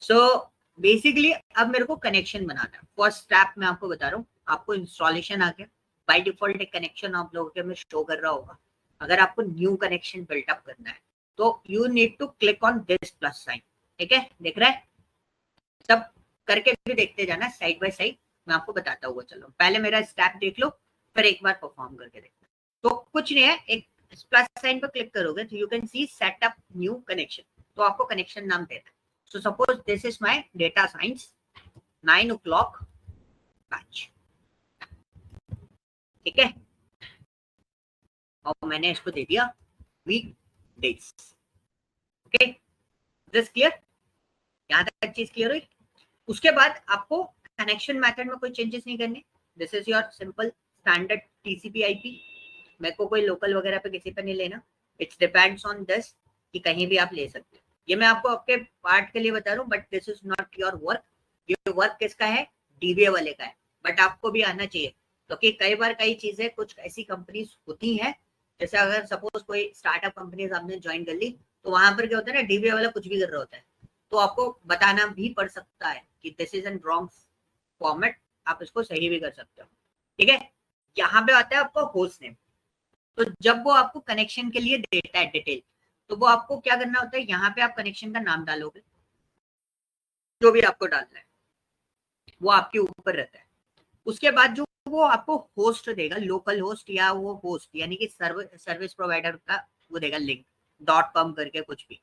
So basically अब मेरे को कनेक्शन बनाना है। फर्स्ट स्टेप मैं आपको बता रहा हूँ, आपको इंस्टॉलेशन आ गया, बाय डिफॉल्ट एक कनेक्शन आप लोगों के में शो कर रहा होगा। अगर आपको न्यू कनेक्शन बिल्टअप करना है तो you need to click on this plus sign. ठीक है, दिख रहा है? सब करके भी देखते जाना साइड बाय साइड, मैं आपको बताता हुआ चलो। पहले मेरा स्टेप देख लो, फिर एक बार परफॉर्म करके देखना। तो कुछ नहीं है, एक प्लस साइन पर क्लिक करोगे तो you can see setup new connection, तो आपको कनेक्शन नाम देना है। So suppose this is my data science 9 o'clock batch, ठीक है, और मैंने इसको दे दिया week days. Okay, this clear? यहाँ तक चीज क्लियर हुई? उसके बाद आपको कनेक्शन मेथड में कोई चेंजेस नहीं करने। This is your simple standard TCP IP, मेरे को कोई लोकल वगैरह पे किसी पे नहीं लेना। इट्स डिपेंड्स ऑन दिस कि कहीं भी आप ले सकते हो। ये मैं आपको आपके पार्ट के लिए बता रहा हूँ, but this is not your work. ये वर्क किसका है? डीबीए वाले का है, बट आपको भी आना चाहिए, क्योंकि कई बार कई चीजें कुछ ऐसी कंपनीज होती हैं, जैसे अगर सपोज कोई स्टार्टअप कंपनीज आपने ज्वाइन कर ली, तो वहां पर क्या होता है ना, डीबीए वाला कुछ भी कर रहा होता है, तो आपको बताना भी पड़ सकता है कि this is N wrong format, आप इसको सही भी कर सकते हो। ठीक है, यहाँ पे आता है आपको होस्ट नेम। तो जब वो आपको कनेक्शन के लिए देता है डिटेल, तो वो आपको क्या करना होता है, यहाँ पे आप कनेक्शन का नाम डालोगे, जो भी आपको डालना है वो आपके ऊपर रहता है। उसके बाद जो वो आपको होस्ट देगा, लोकल होस्ट या वो होस्ट यानी कि सर्विस प्रोवाइडर का वो देगा लिंक .com करके कुछ भी,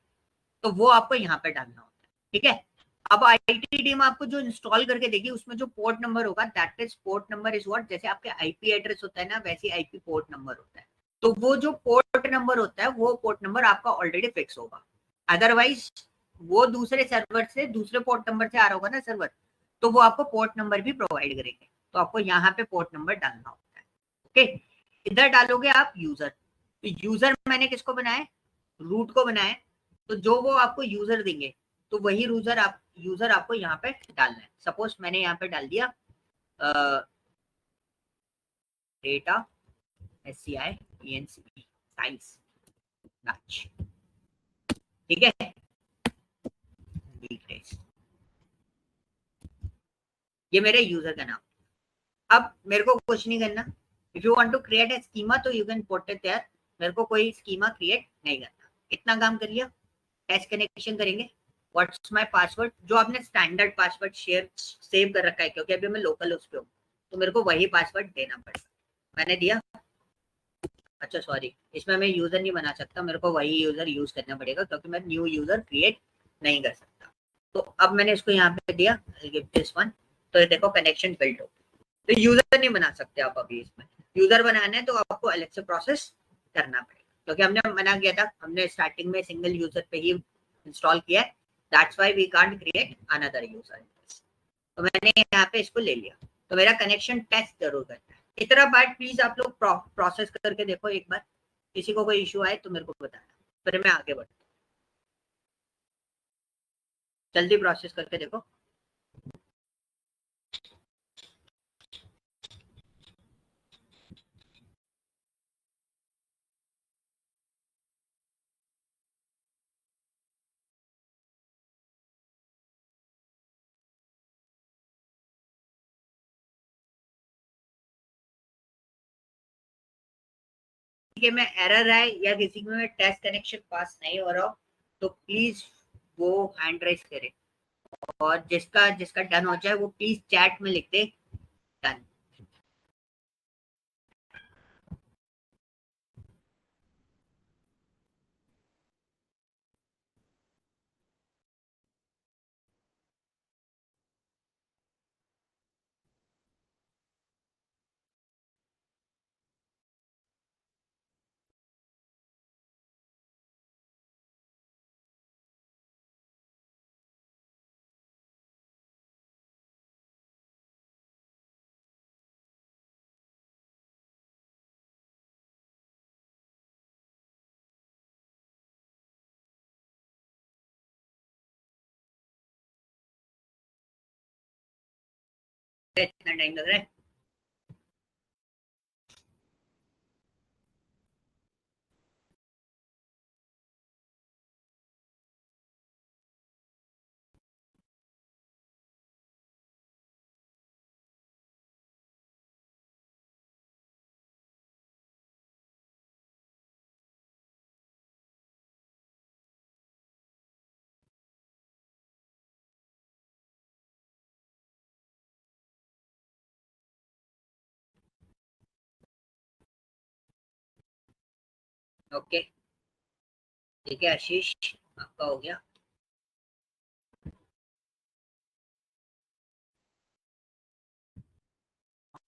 तो वो आपको यहाँ पे डालना होता है। ठीक है, अब आईटी टीम आपको जो इंस्टॉल करके देगी उसमें जो पोर्ट नंबर होगा, that is port number is what, जैसे आपके आईपी एड्रेस होता है ना, वैसे आईपी पोर्ट नंबर होता है। तो वो जो पोर्ट नंबर होता है वो पोर्ट नंबर आपका ऑलरेडी फिक्स होगा। अदरवाइज वो दूसरे सर्वर से दूसरे पोर्ट नंबर से आ रहा होगा ना सर्वर, तो वो आपको पोर्ट नंबर भी प्रोवाइड करेंगे, तो आपको यहाँ पे पोर्ट नंबर डालना होता है। ओके, इधर डालोगे आप यूजर, तो यूजर मैंने किसको बनाया? रूट को बनाया, तो जो वो आपको यूजर देंगे तो वही यूजर आपको यहाँ पे डालना है। सपोज मैंने यहाँ पे डाल दिया डेटा SCI साइंस बैच, ठीक है, ये मेरे यूजर का नाम। अब मेरे को कुछ नहीं करना, if you want to create a schema तो you can put it there, मेरे को कोई स्कीमा क्रिएट नहीं करना। इतना काम कर लिया, टेस्ट कनेक्शन करेंगे। व्हाट्स माय पासवर्ड, जो आपने स्टैंडर्ड पासवर्ड सेव कर रखा है, क्योंकि अभी मैं लोकल उस पे हूँ तो मेरे को वही पासवर्ड देना पड़ेगा। मैंने दिया, अच्छा सॉरी, इसमें मैं यूजर नहीं बना सकता, मेरे को वही यूजर यूज करना पड़ेगा क्योंकि मैं न्यू यूजर क्रिएट नहीं कर सकता। तो अब मैंने इसको यहाँ पे दिया दिस वन, तो ये देखो कनेक्शन बिल्ड हो। तो यूजर नहीं बना सकते आप अभी, इसमें यूजर बनाना है तो आपको अलग से प्रोसेस करना पड़ेगा क्योंकि हमने मना किया था, हमने स्टार्टिंग में सिंगल यूजर पे ही इंस्टॉल किया है, that's why we can't create another user. तो मैंने यहाँ पे इसको ले लिया, तो मेरा कनेक्शन टेस्ट जरूर करना है। इतना पार्ट प्लीज आप लोग प्रोसेस करके देखो एक बार, किसी को कोई इशू आए तो मेरे को बताना, फिर मैं आगे बढ़ता हूँ। जल्दी प्रोसेस करके देखो। ठीक है, मैं एरर है या किसी में टेस्ट कनेक्शन पास नहीं हो रहा हो तो प्लीज वो हैंड राइज करे, और जिसका जिसका डन हो जाए वो प्लीज चैट में लिख दे डन। इतना टाइम लग रहा है। ओके ठीक है आशीष, आपका हो गया।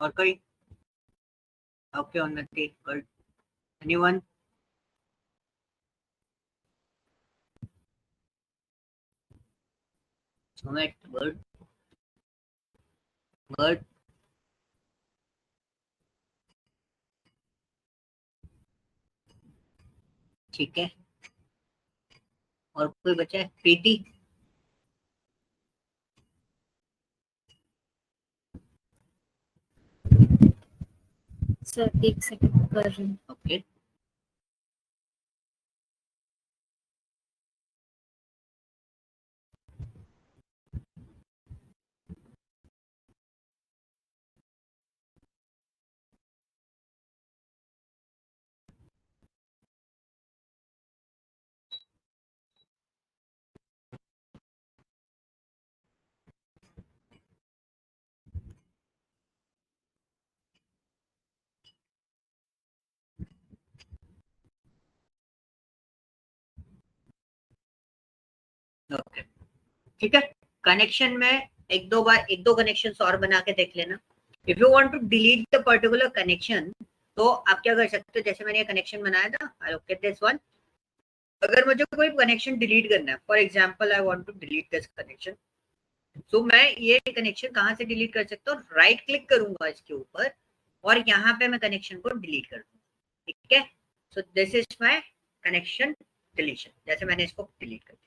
और कोई? ओके उन्नति, good. Anyone? Sumit, good good. ठीक है, और कोई बचा है? प्रीति? सर एक सेकंड कर रही हूँ। ओके ओके ठीक है। कनेक्शन में एक दो कनेक्शन और बना के देख लेना। If you want to delete the particular connection तो आप क्या कर सकते हो, जैसे मैंने ये कनेक्शन बनाया था, I look at this one. अगर मुझे कोई कनेक्शन डिलीट करना है, for example I want to delete this connection, तो मैं ये कनेक्शन कहाँ से डिलीट कर सकता हूँ? राइट क्लिक करूंगा इसके ऊपर और यहाँ पे मैं कनेक्शन को डिलीट कर दूंगा। ठीक है, so this is my connection deletion, जैसे मैंने इसको डिलीट कर दिया।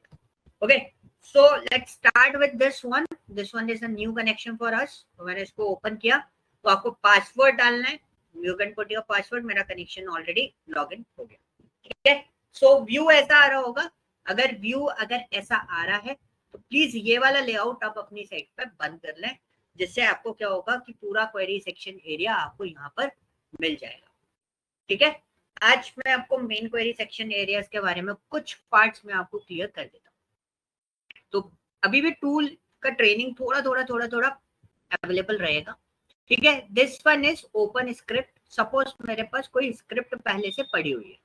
Okay, so let's start with this one. This one is a new connection for us. तो मैंने इसको ओपन किया, तो आपको पासवर्ड डालना है, म्यूगन कोटी का पासवर्ड। मेरा कनेक्शन ऑलरेडी लॉगिन हो गया। ठीक है, सो व्यू ऐसा आ रहा होगा। अगर व्यू अगर ऐसा आ रहा है तो प्लीज ये वाला लेआउट आप अपनी साइट पर बंद कर लें, जिससे आपको क्या होगा कि पूरा क्वेरी सेक्शन एरिया आपको यहाँ पर मिल जाएगा। ठीक है, आज मैं आपको मेन क्वेरी सेक्शन एरियाज के बारे में कुछ पार्ट्स में आपको क्लियर कर देता हूँ। तो अभी भी टूल का ट्रेनिंग थोड़ा अवेलेबल रहेगा। ठीक है, this one is open script suppose मेरे पास कोई स्क्रिप्ट पहले से पड़ी हुई है,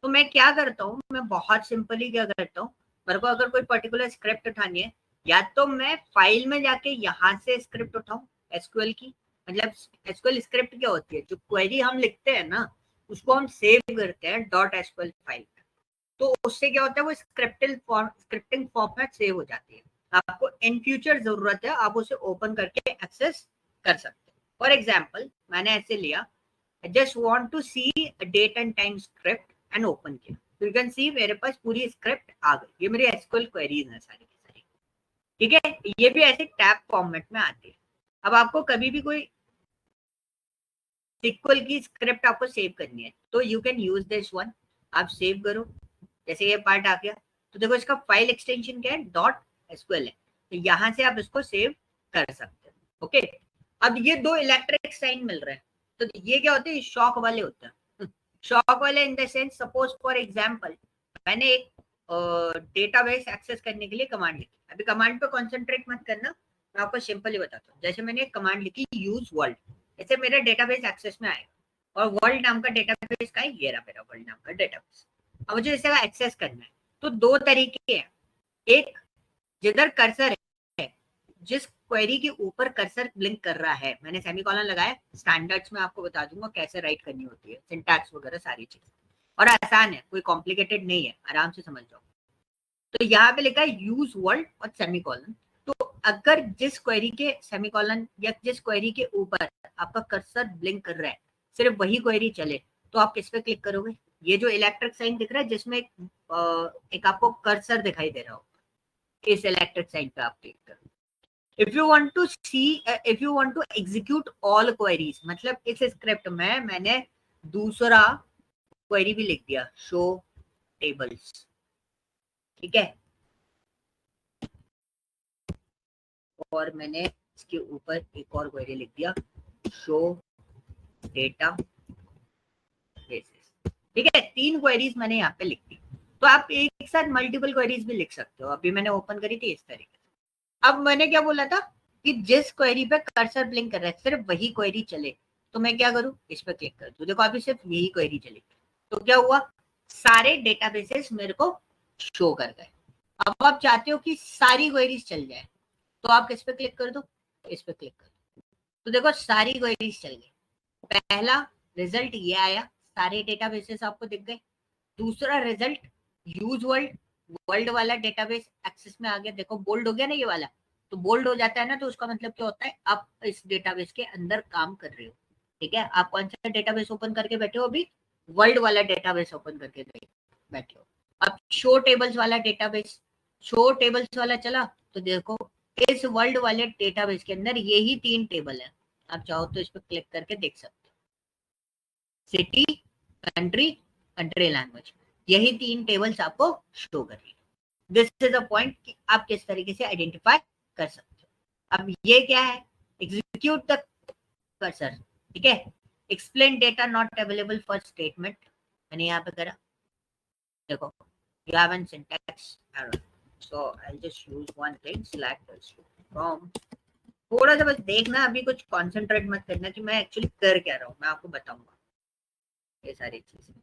तो मैं क्या करता हूँ, मैं बहुत सिंपली क्या करता हूँ, मेरे को अगर कोई पर्टिकुलर स्क्रिप्ट उठानी है, या तो मैं फाइल में जाके यहाँ से स्क्रिप्ट उठाऊं एसक्यूएल की, मतलब एसक्यूएल स्क्रिप्ट क्या होती है, जो क्वेरी हम लिखते हैं ना उसको हम सेव करते हैं .sql फाइल में, तो उससे क्या होता है वो स्क्रिप्टिंग फॉर्मेट सेव हो जाती है। आपको इन फ्यूचर जरूरत है आप उसे ओपन करके एक्सेस कर सकते हैं। फॉर एग्जाम्पल मैंने ऐसे लिया, just want to see date and time script and open किया, तो यू कैन सी मेरे पास पूरी स्क्रिप्ट आ गई, ये मेरी एसक्यूएल क्वेरीज है सारी की सारी, ठीक है। ये भी ऐसे टैब फॉर्मेट में आती है। अब आपको कभी भी कोई सिक्वल की स्क्रिप्ट आपको सेव करनी है तो you can use this one, आप सेव करो, जैसे ये पार्ट आ गया, तो देखो इसका फाइल एक्सटेंशन क्या है, .sql है, तो यहाँ से आप इसको सेव कर सकते हो। ओके, अब ये दो इलेक्ट्रिक साइन मिल रहे हैं, तो ये क्या होते हैं, शॉक वाले होते हैं। शॉक वाले इन the sense, suppose for example मैंने एक डेटाबेस एक्सेस करने के लिए कमांड लिखी, अभी कमांड पे कॉन्सेंट्रेट मत करना, मैं आपको सिंपली बताता हूँ। जैसे मैंने एक कमांड लिखी यूज वर्ल्ड, ऐसे मेरे डेटाबेस एक्सेस में आएगा और वर्ल्ड नाम का डेटाबेस का है, ये रहा मेरा वर्ल्ड नाम का डेटाबेस। अब मुझे इसका एक्सेस करना है, तो दो तरीके हैं, एक जिधर कर्सर है, जिस क्वेरी के ऊपर कर्सर ब्लिंक कर रहा है, मैंने सेमीकोलन लगाया, स्टैंडर्ड्स में आपको बता दूंगा कैसे राइट करनी होती है, सिंटैक्स वगैरह सारी चीज, और आसान है, कोई कॉम्प्लिकेटेड नहीं है, आराम से समझ जाओ। तो यहाँ पे लिखा है यूज वर्ल्ड और सेमीकोलन, तो अगर जिस क्वेरी के सेमीकोलन या जिस क्वेरी के ऊपर आपका कर्सर ब्लिंक कर रहा है सिर्फ वही क्वेरी चले, तो आप किस पे क्लिक करोगे, ये जो इलेक्ट्रिक साइन दिख रहा है जिसमें एक आपको कर्सर दिखाई दे रहा हो, इस इलेक्ट्रिक साइन पे आप क्लिक करो। If you want to see, if you want to execute all queries, मतलब इस स्क्रिप्ट में मैंने दूसरा क्वेरी भी लिख दिया, शो टेबल्स, ठीक है, और मैंने इसके ऊपर एक और क्वेरी लिख दिया, शो डेटा बेसिस, ठीक है, तीन क्वेरीज मैंने यहाँ पे लिख दी। तो आप एक साथ मल्टीपल क्वेरीज भी लिख सकते हो, अभी मैंने ओपन करी थी इस तरीके से। अब मैंने क्या बोला था कि जिस क्वेरी पे कर्सर ब्लिंक कर रहा है सिर्फ वही क्वेरी चले, तो मैं क्या करूँ, इस पे क्लिक कर दूं, देखो अभी सिर्फ यही क्वेरी चली, तो क्या हुआ, सारे डेटाबेसेस मेरे को शो कर गए। अब आप चाहते हो कि सारी क्वेरीज चल जाए, तो आप किस पे क्लिक कर दो, इस पे क्लिक कर दो, तो देखो सारी क्वेरीज चल गई। पहला रिजल्ट ये आया, सारे डेटाबेसेस आपको दिख गए। दूसरा रिजल्ट यूज वर्ल्ड वाला डेटाबेस एक्सेस में आ गया, देखो बोल्ड हो गया ना ये वाला, तो बोल्ड हो जाता है ना, तो उसका मतलब क्या होता है, आप इस डेटाबेस के अंदर काम कर रहे हो, ठीक है। आप कौन सा डेटाबेस ओपन करके बैठे हो, अभी वर्ल्ड वाला डेटाबेस ओपन करके बैठे हो। अब शो टेबल्स वाला डेटाबेस, शो टेबल्स वाला चला, तो देखो इस वर्ल्ड वाले डेटाबेस के अंदर यही तीन टेबल है, आप चाहो तो इस पर क्लिक करके देख सकते हो, सिटी, कंट्री, कंट्री लैंग्वेज, यही तीन टेबल्स आपको शो कर रही है। दिस इज अ पॉइंट कि आप किस तरीके से आइडेंटिफाई कर सकते हो। अब ये क्या है, एग्जीक्यूट द कर्सर, ठीक है, explain data not available for statement, मैंने यहाँ पे करा, देखो you have an syntax error, so I'll just use one thing, select this from, थोड़ा सा बस देखना, अभी कुछ कॉन्सेंट्रेट मत करना कि मैं एक्चुअली कर क्या रहा हूँ, मैं आपको बताऊंगा ये सारी चीजें,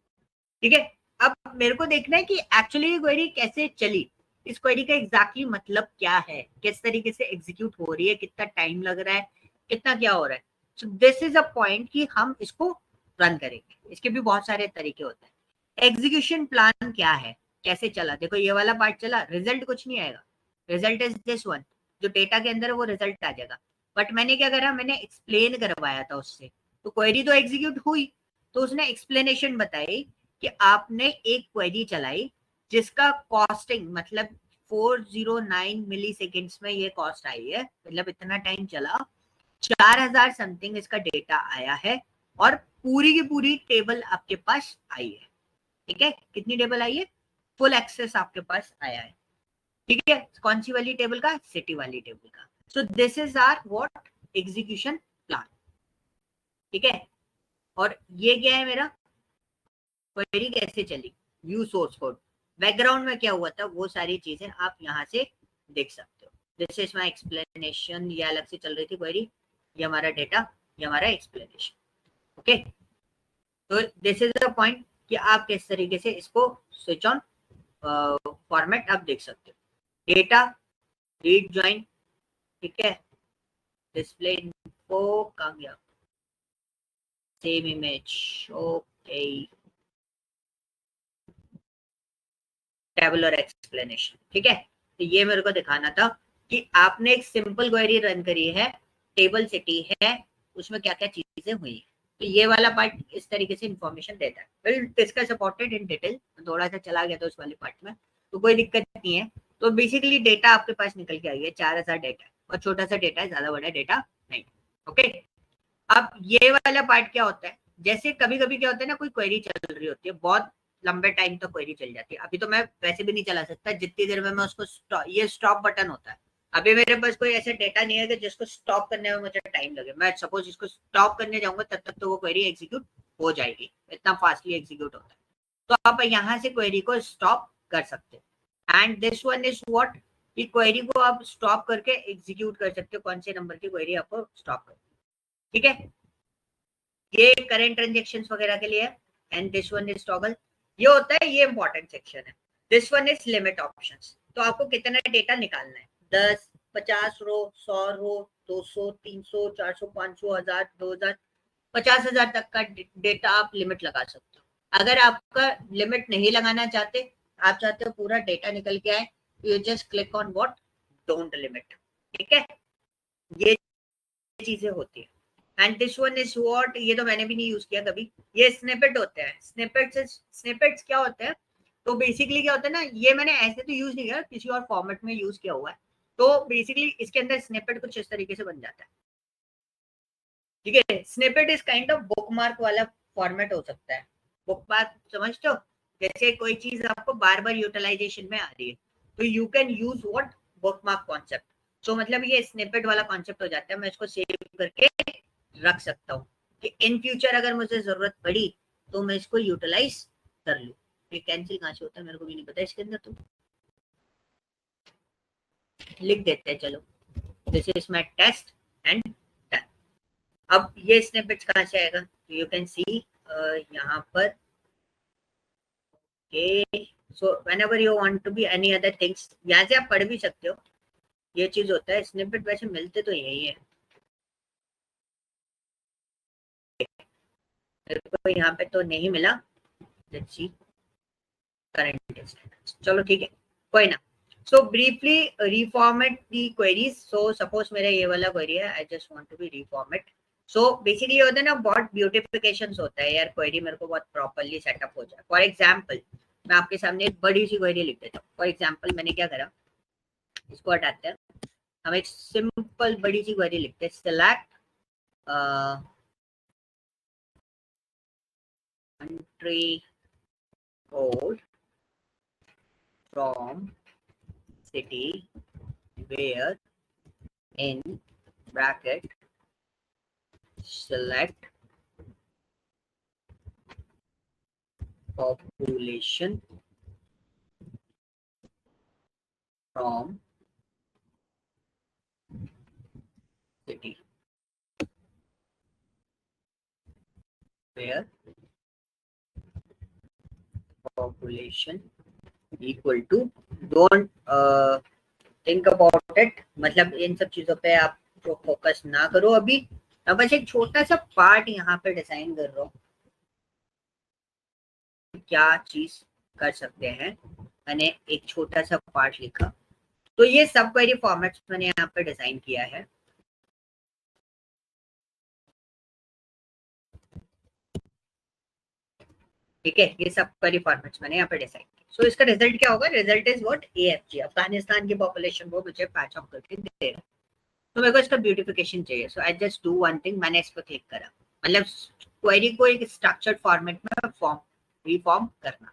ठीक है। अब मेरे को देखना है कि एक्चुअली ये क्वेरी कैसे चली, इस क्वेरी का एग्जैक्टली मतलब क्या है, किस तरीके से एग्जीक्यूट हो रही है, कितना टाइम लग रहा है, कितना क्या हो रहा है। So this is a point कि हम इसको रन करेंगे, इसके भी बहुत सारे तरीके होते हैं। एग्जीक्यूशन प्लान क्या है, कैसे चला, देखो ये वाला पार्ट चला, रिजल्ट कुछ नहीं आएगा, रिजल्ट इज दिस वन, जो डेटा के अंदर है वो रिजल्ट आ जाएगा, बट मैंने क्या करा, मैंने एक्सप्लेन करवाया था उससे, तो क्वेरी तो एग्जीक्यूट हुई, तो उसने एक्सप्लेनेशन बताई कि आपने एक क्वेरी चलाई जिसका कॉस्टिंग मतलब 409 मिली सेकेंड्स में ये कॉस्ट आई है, मतलब इतना टाइम चला, 4000 समथिंग इसका डेटा आया है, और पूरी की पूरी टेबल आपके पास आई है, ठीक है, कितनी टेबल आई है, फुल एक्सेस आपके पास आया है, ठीक है, कौन सी वाली टेबल का, सिटी वाली टेबल का। So this is our what, execution plan, ठीक है। और ये क्या है मेरा, क्वेरी कैसे चली, व्यू सोर्स कोड, बैकग्राउंड में क्या हुआ था, वो सारी चीजें आप यहाँ से देख सकते हो। जैसे इसमें एक्सप्लेनेशन, ये अलग से चल रही थी क्वेरी, ये हमारा डेटा, ये हमारा एक्सप्लेनेशन, ओके। तो दिस इज द पॉइंट कि आप किस तरीके से इसको स्विच ऑन फॉर्मेट आप देख सकते हो। डेटा रीड ज्वाइन, ठीक है, डिस्प्ले इन्फो कहाँ गया, same image, okay, tabular explanation, ठीक है। तो ये मेरे को दिखाना था कि आपने एक सिंपल क्वेरी रन करी है, टेबल सिटी है, उसमें क्या क्या चीजें हुई। तो ये वाला पार्ट इस तरीके से इंफॉर्मेशन देता है। Will discuss about it in detail, थोड़ा सा चला गया था उस वाले पार्ट में, तो कोई दिक्कत नहीं है। तो बेसिकली डेटा आपके पास निकल के आई है, 4000 डेटा और छोटा सा डेटा है, ज्यादा बड़ा डेटा नहीं। ओके, अब ये वाला पार्ट क्या होता है, जैसे कभी कभी क्या होता है ना, कोई क्वेरी चल रही होती है, बहुत लंबे टाइम तक क्वेरी चल जाती है। अभी तो मैं वैसे भी नहीं चला सकता जितनी देर में मैं उसको ये स्टॉप बटन होता है, अभी मेरे पास कोई ऐसा डेटा नहीं है कि जिसको स्टॉप करने में मुझे टाइम लगे। मैं सपोज इसको स्टॉप करने जाऊंगा तब तक तो वो क्वेरी एग्जीक्यूट हो जाएगी, इतना फास्टली एग्जीक्यूट होता है। तो आप यहाँ से क्वेरी को स्टॉप कर सकते हैं। And this one is what, कि क्वेरी को आप स्टॉप करके एग्जीक्यूट कर सकते हो, कौन से नंबर की क्वेरी आपको स्टॉप कर, ठीक है। ये करंट ट्रांजेक्शंस वगैरह के लिए है। And this one is toggle, ये होता है, ये इंपॉर्टेंट सेक्शन है। This one is limit options, तो आपको कितना डेटा निकालना है, 10, 50 रो, 100 रो, 200, 300, 400, 500, 1000, 2000, 50,000 तक का डेटा आप लिमिट लगा सकते हो। अगर आपका लिमिट नहीं लगाना चाहते, आप चाहते हो पूरा डेटा निकल के आए, you just click on what, don't limit, ठीक है। ये चीजें होती है। And this one is what, ये तो मैंने भी नहीं यूज किया कभी, ये स्निपेट होते हैं। स्निपेट्स क्या होते हैं, तो बेसिकली क्या होता है ना, ये मैंने ऐसे तो यूज नहीं किया, किसी और फॉर्मेट में यूज किया हुआ है। तो बेसिकली इसके अंदर स्निपेट कुछ इस तरीके से बन जाता है, ठीक है। Snippet is kind of bookmark वाला फॉर्मेट हो सकता है। बुकमार्क समझते हो, जैसे कोई चीज आपको बार बार यूटिलाइजेशन में आ रही है, तो you can use what, bookmark concept. तो मतलब ये स्निपेट वाला कॉन्सेप्ट हो जाता है, मैं इसको सेव करके रख सकता हूँ कि इन फ्यूचर अगर मुझे जरूरत पड़ी तो मैं इसको यूटिलाइज कर लूँ। ये कैंसिल कहाँ से होता है मेरे को भी नहीं पता इसके अंदर, तो लिख देते हैं, चलो this is my test and done. अब ये स्निपेट्स कहाँ से आएगा, यू कैन सी यहाँ पर, okay. So whenever you want to be any other things, यहाँ से आप पढ़ भी सकते हो, ये चीज होता है। स्निपेट वैसे मिलते तो यही है, मेरे को यहाँ पे तो नहीं मिला, लेट्स सी करंट स्टेटस, चलो ठीक है, कोई ना। So briefly reformat the queries. So suppose मेरा ये वाला क्वेरी है, I just want to be reformat. So basically होता है ना, बहुत ब्यूटिफिकेशंस होता है यार, क्वेरी मेरे को बहुत प्रॉपर्ली सेटअप हो जाए। फॉर एग्जांपल मैं आपके सामने एक बड़ी सी क्वेरी लिख देता हूँ। फॉर एग्जांपल मैंने क्या करा, इसको हटाते हैं, हम एक सिंपल बड़ी सी क्वेरी लिखते हैं, select country code from city where in bracket select population from city where population equal to, don't think about it, मतलब इन सब चीजों पे आप जो फोकस ना करो अभी। मैं बस एक छोटा सा पार्ट यहाँ पे डिजाइन कर रहा हूँ, क्या चीज कर सकते हैं। मैंने एक छोटा सा पार्ट लिखा, तो ये सब क्वेरी फॉर्मेट्स मैंने यहाँ पे डिजाइन किया है। ठीक है, ये सब क्वेरी फॉर्मेट्स मैंने यहाँ पे डिजाइन किया। सो इसका रिजल्ट क्या होगा, result is what, AFG, Afghanistan की पॉपुलेशन वो मुझे पैच ऑफ करके दे रहा है। तो मेरे को इसका ब्यूटिफिकेशन चाहिए। So I just do one thing, मैंने इस पर क्लिक करा, मतलब क्वेरी को एक स्ट्रक्चर्ड फॉर्मेट में रिफॉर्म करना।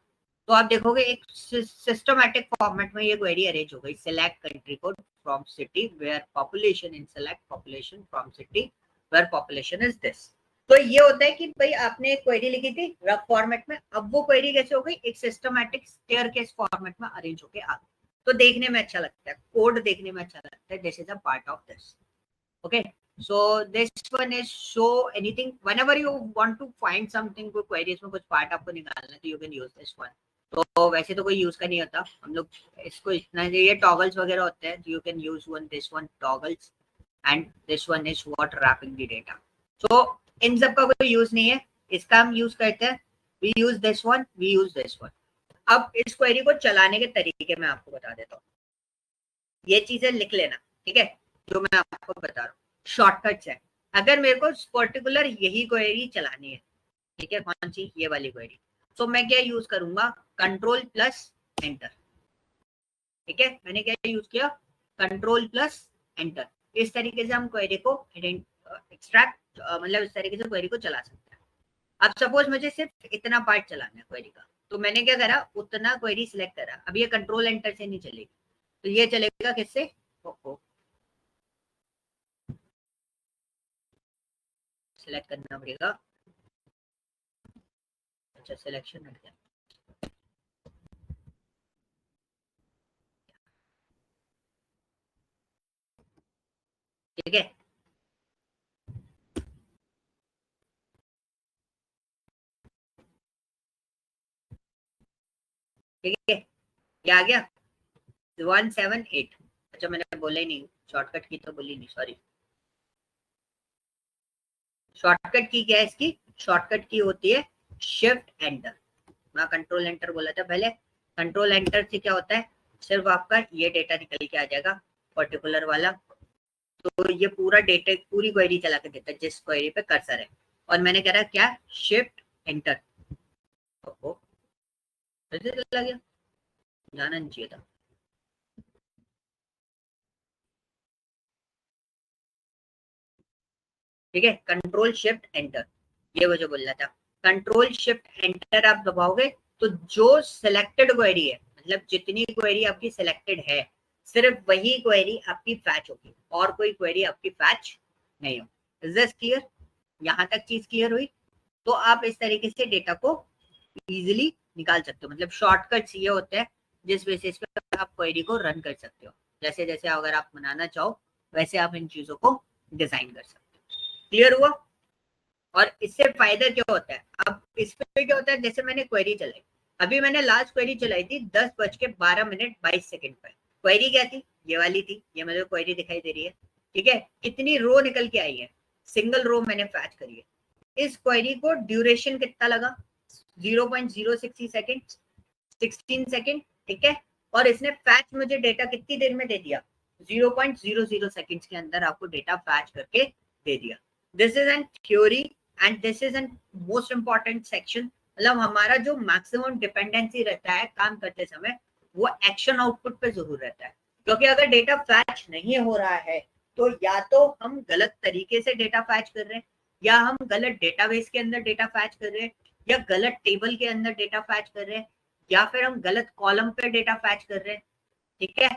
तो आप देखोगे एक सिस्टमैटिक फॉर्मेट में ये क्वेरी अरेंज हो गई। Select country code from city where population in select population from city where population is this. तो ये होता है कि भाई आपने एक क्वेरी लिखी थी रफ फॉर्मेट में, अब वो क्वेरी कैसे हो गई, एक सिस्टमैटिक स्टेयरकेस फॉर्मेट में अरेंज होके आ गई। तो देखने में अच्छा लगता है, कोड देखने में अच्छा लगता है, this is a part of this. Okay, So this one is show anything whenever you want to find something, कोई queries में कुछ part आपको निकालना है तो you can use this one. तो वैसे तो कोई यूज का नहीं होता, हम लोग इसको इतना, ये टॉगल्स वगैरह होते हैं, you can use one this one toggles and this one is what wrapping the data. So इन सब का कोई यूज नहीं है, इसका हम यूज करते हैं, we use this one, we use this one. अब इस क्वेरी को चलाने के तरीके मैं आपको बता देता हूँ, ये चीजें लिख लेना, ठीक है, जो मैं आपको बता रहा हूँ. शॉर्टकट्स है, अगर मेरे को पर्टिकुलर यही क्वेरी चलानी है, ठीक है, कौन सी, ये वाली क्वेरी, तो मैं क्या यूज करूंगा, कंट्रोल प्लस एंटर. ठीक है, मैंने क्या यूज किया, कंट्रोल प्लस एंटर. इस तरीके से हम क्वेरी को एक्सट्रैक्ट, मतलब इस तरीके से क्वेरी को चला सकते हैं. अब सपोज मुझे सिर्फ इतना पार्ट चलाना है क्वेरी का, तो मैंने क्या करा, उतना क्वेरी सिलेक्ट करा. अब ये कंट्रोल एंटर से नहीं चलेगी, तो ये चलेगा किससे, सिलेक्ट करना पड़ेगा. अच्छा, सिलेक्शन हट गया. ठीक है, ठीक है, ये आ गया 178. अच्छा, मैंने बोला ही नहीं, शॉर्टकट की तो बोली नहीं, सॉरी. शॉर्टकट की क्या है इसकी, शॉर्टकट की होती है शिफ्ट एंटर. मैं कंट्रोल एंटर बोला था पहले. कंट्रोल एंटर से क्या होता है, सिर्फ आपका ये डेटा निकल के आ जाएगा पर्टिकुलर वाला. तो ये पूरा डेटा, पूरी क्वेरी चला के देता है जिस क्वेरी पे कर्सर है. और मैंने कह रहा क्या, शिफ्ट एंटर. चला गया, जाना नहीं चाहिए था. ठीक है, कंट्रोल शिफ्ट एंटर, ये मुझे बोलना था. कंट्रोल शिफ्ट एंटर आप दबाओगे तो जो सिलेक्टेड क्वेरी है, मतलब जितनी क्वेरी आपकी सिलेक्टेड है, सिर्फ वही क्वेरी आपकी फैच होगी, और कोई क्वेरी आपकी फैच नहीं हो. इज दिस क्लियर, यहाँ तक चीज क्लियर हुई. तो आप इस तरीके से डेटा को इजीली निकाल सकते हो. मतलब शॉर्टकट्स ये होते हैं जिस बेसिस पे आप क्वेरी को रन कर सकते हो. जैसे जैसे अगर आप बनाना चाहो वैसे आप इन चीजों को डिजाइन कर सकते हो. क्लियर हुआ. और इससे फायदा क्या होता है, अब इस पे क्या होता है, जैसे मैंने क्वेरी चलाई, अभी मैंने लास्ट क्वेरी चलाई थी 10:12:22 पर. क्वेरी क्या थी, ये वाली थी, ये मुझे क्वेरी दिखाई दे रही है. ठीक है, कितनी रो निकल के आई है, सिंगल रो मैंने फैच करी है. इस क्वेरी को ड्यूरेशन कितना लगा, 0.060 सेकेंड, 16 सेकेंड. ठीक है, और इसने फैच मुझे डेटा कितनी देर में दे दिया, 0.00 सेकेंड्स के अंदर आपको डेटा फैच करके दे दिया. This is N theory and this is N most important section. मतलब हमारा जो मैक्सिमम डिपेंडेंसी रहता है काम करते समय, वो एक्शन आउटपुट पे जरूर रहता है. क्योंकि अगर डेटा फैच नहीं हो रहा है तो या तो हम गलत तरीके से डेटा फैच कर रहे हैं, या हम गलत डेटाबेस के अंदर डेटा फैच कर रहे हैं, या गलत टेबल के अंदर डेटा फैच कर रहे हैं, या फिर हम गलत कॉलम पे डेटा फैच कर रहे हैं. ठीक है,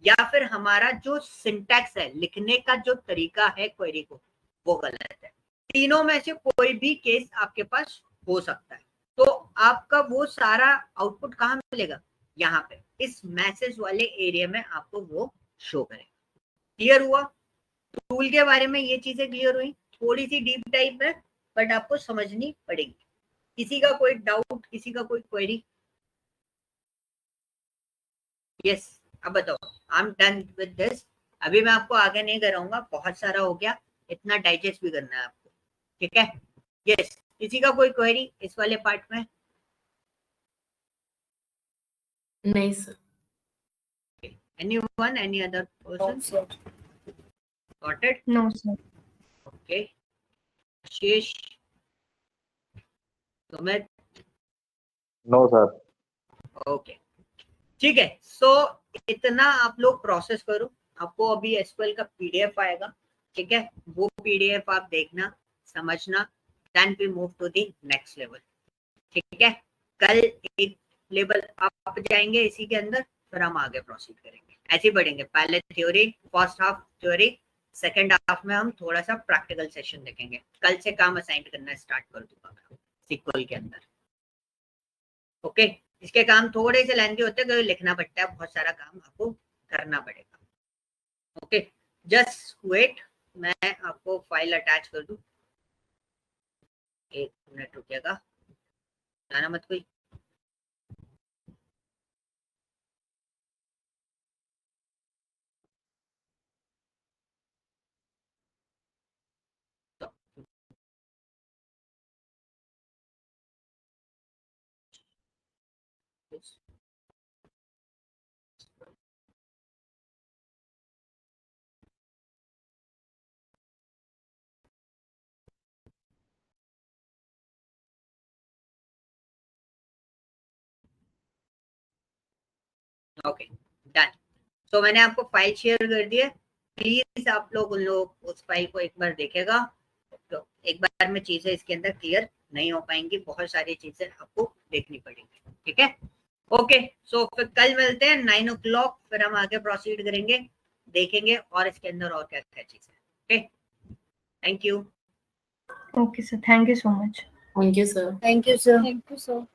या फिर हमारा जो सिंटैक्स है, लिखने का जो तरीका है क्वेरी को, वो गलत है. तीनों में से कोई भी केस आपके पास हो सकता है. तो आपका वो सारा आउटपुट कहाँ मिलेगा, यहाँ पे इस मैसेज वाले एरिया में आपको वो शो करेगा. क्लियर हुआ. टूल के बारे में ये चीजें क्लियर हुई. थोड़ी सी डीप टाइप है बट आपको समझनी पड़ेगी. किसी का कोई डाउट, किसी का कोई क्वेरी? यस, अब बताओ. I am done with this. अभी मैं आपको आगे नहीं कराऊंगा, बहुत सारा हो गया, इतना डाइजेस्ट भी करना है आपको. ठीक है, यस. किसी का कोई क्वेरी इस वाले पार्ट में? नहीं sir. Anyone, any other person? Got it? No, sir. Okay. शेष, सुमित? No sir. ओके, ठीक है. सो इतना आप लोग प्रोसेस करो. आपको अभी एसक्यूएल का पीडीएफ आएगा. ठीक है, वो पीडीएफ आप देखना, समझना, then we move to the next level. ठीक है, कल एक लेवल आप जाएंगे इसी के अंदर, फिर हम आगे प्रोसीड करेंगे. ऐसे ही बढ़ेंगे. पहले theory, first half theory, second half में हम थोड़ा सा प्रैक्टिकल सेशन देखेंगे. कल से काम असाइन करना स्टार्ट कर दूंगा मैं सीक्वल के अंदर. ओके, इसके काम थोड़े से लेंथी होते हैं क्योंकि लिखना पड़ता है, बहुत सारा काम आपको करना पड़ेगा. Okay, just wait. मैं आपको फाइल अटैच कर दूं, 1 मिनट रुकिएगा, जाना मत कोई। Okay done. तो मैंने आपको फाइल शेयर कर दी है, प्लीज आप लोग उन लोग उस फाइल को एक बार देखेगा, तो एक बार में चीजें इसके अंदर क्लियर नहीं हो पाएंगी, बहुत सारी चीजें आपको देखनी पड़ेंगी, ठीक है। ओके, सो फिर कल मिलते हैं 9 o'clock, फिर हम आगे प्रोसीड करेंगे, देखेंगे और इसके अंदर और क्या क्या चीजें। Okay, thank you. Okay, sir. Thank you so much. Thank you sir. Thank you, sir. Thank you, sir.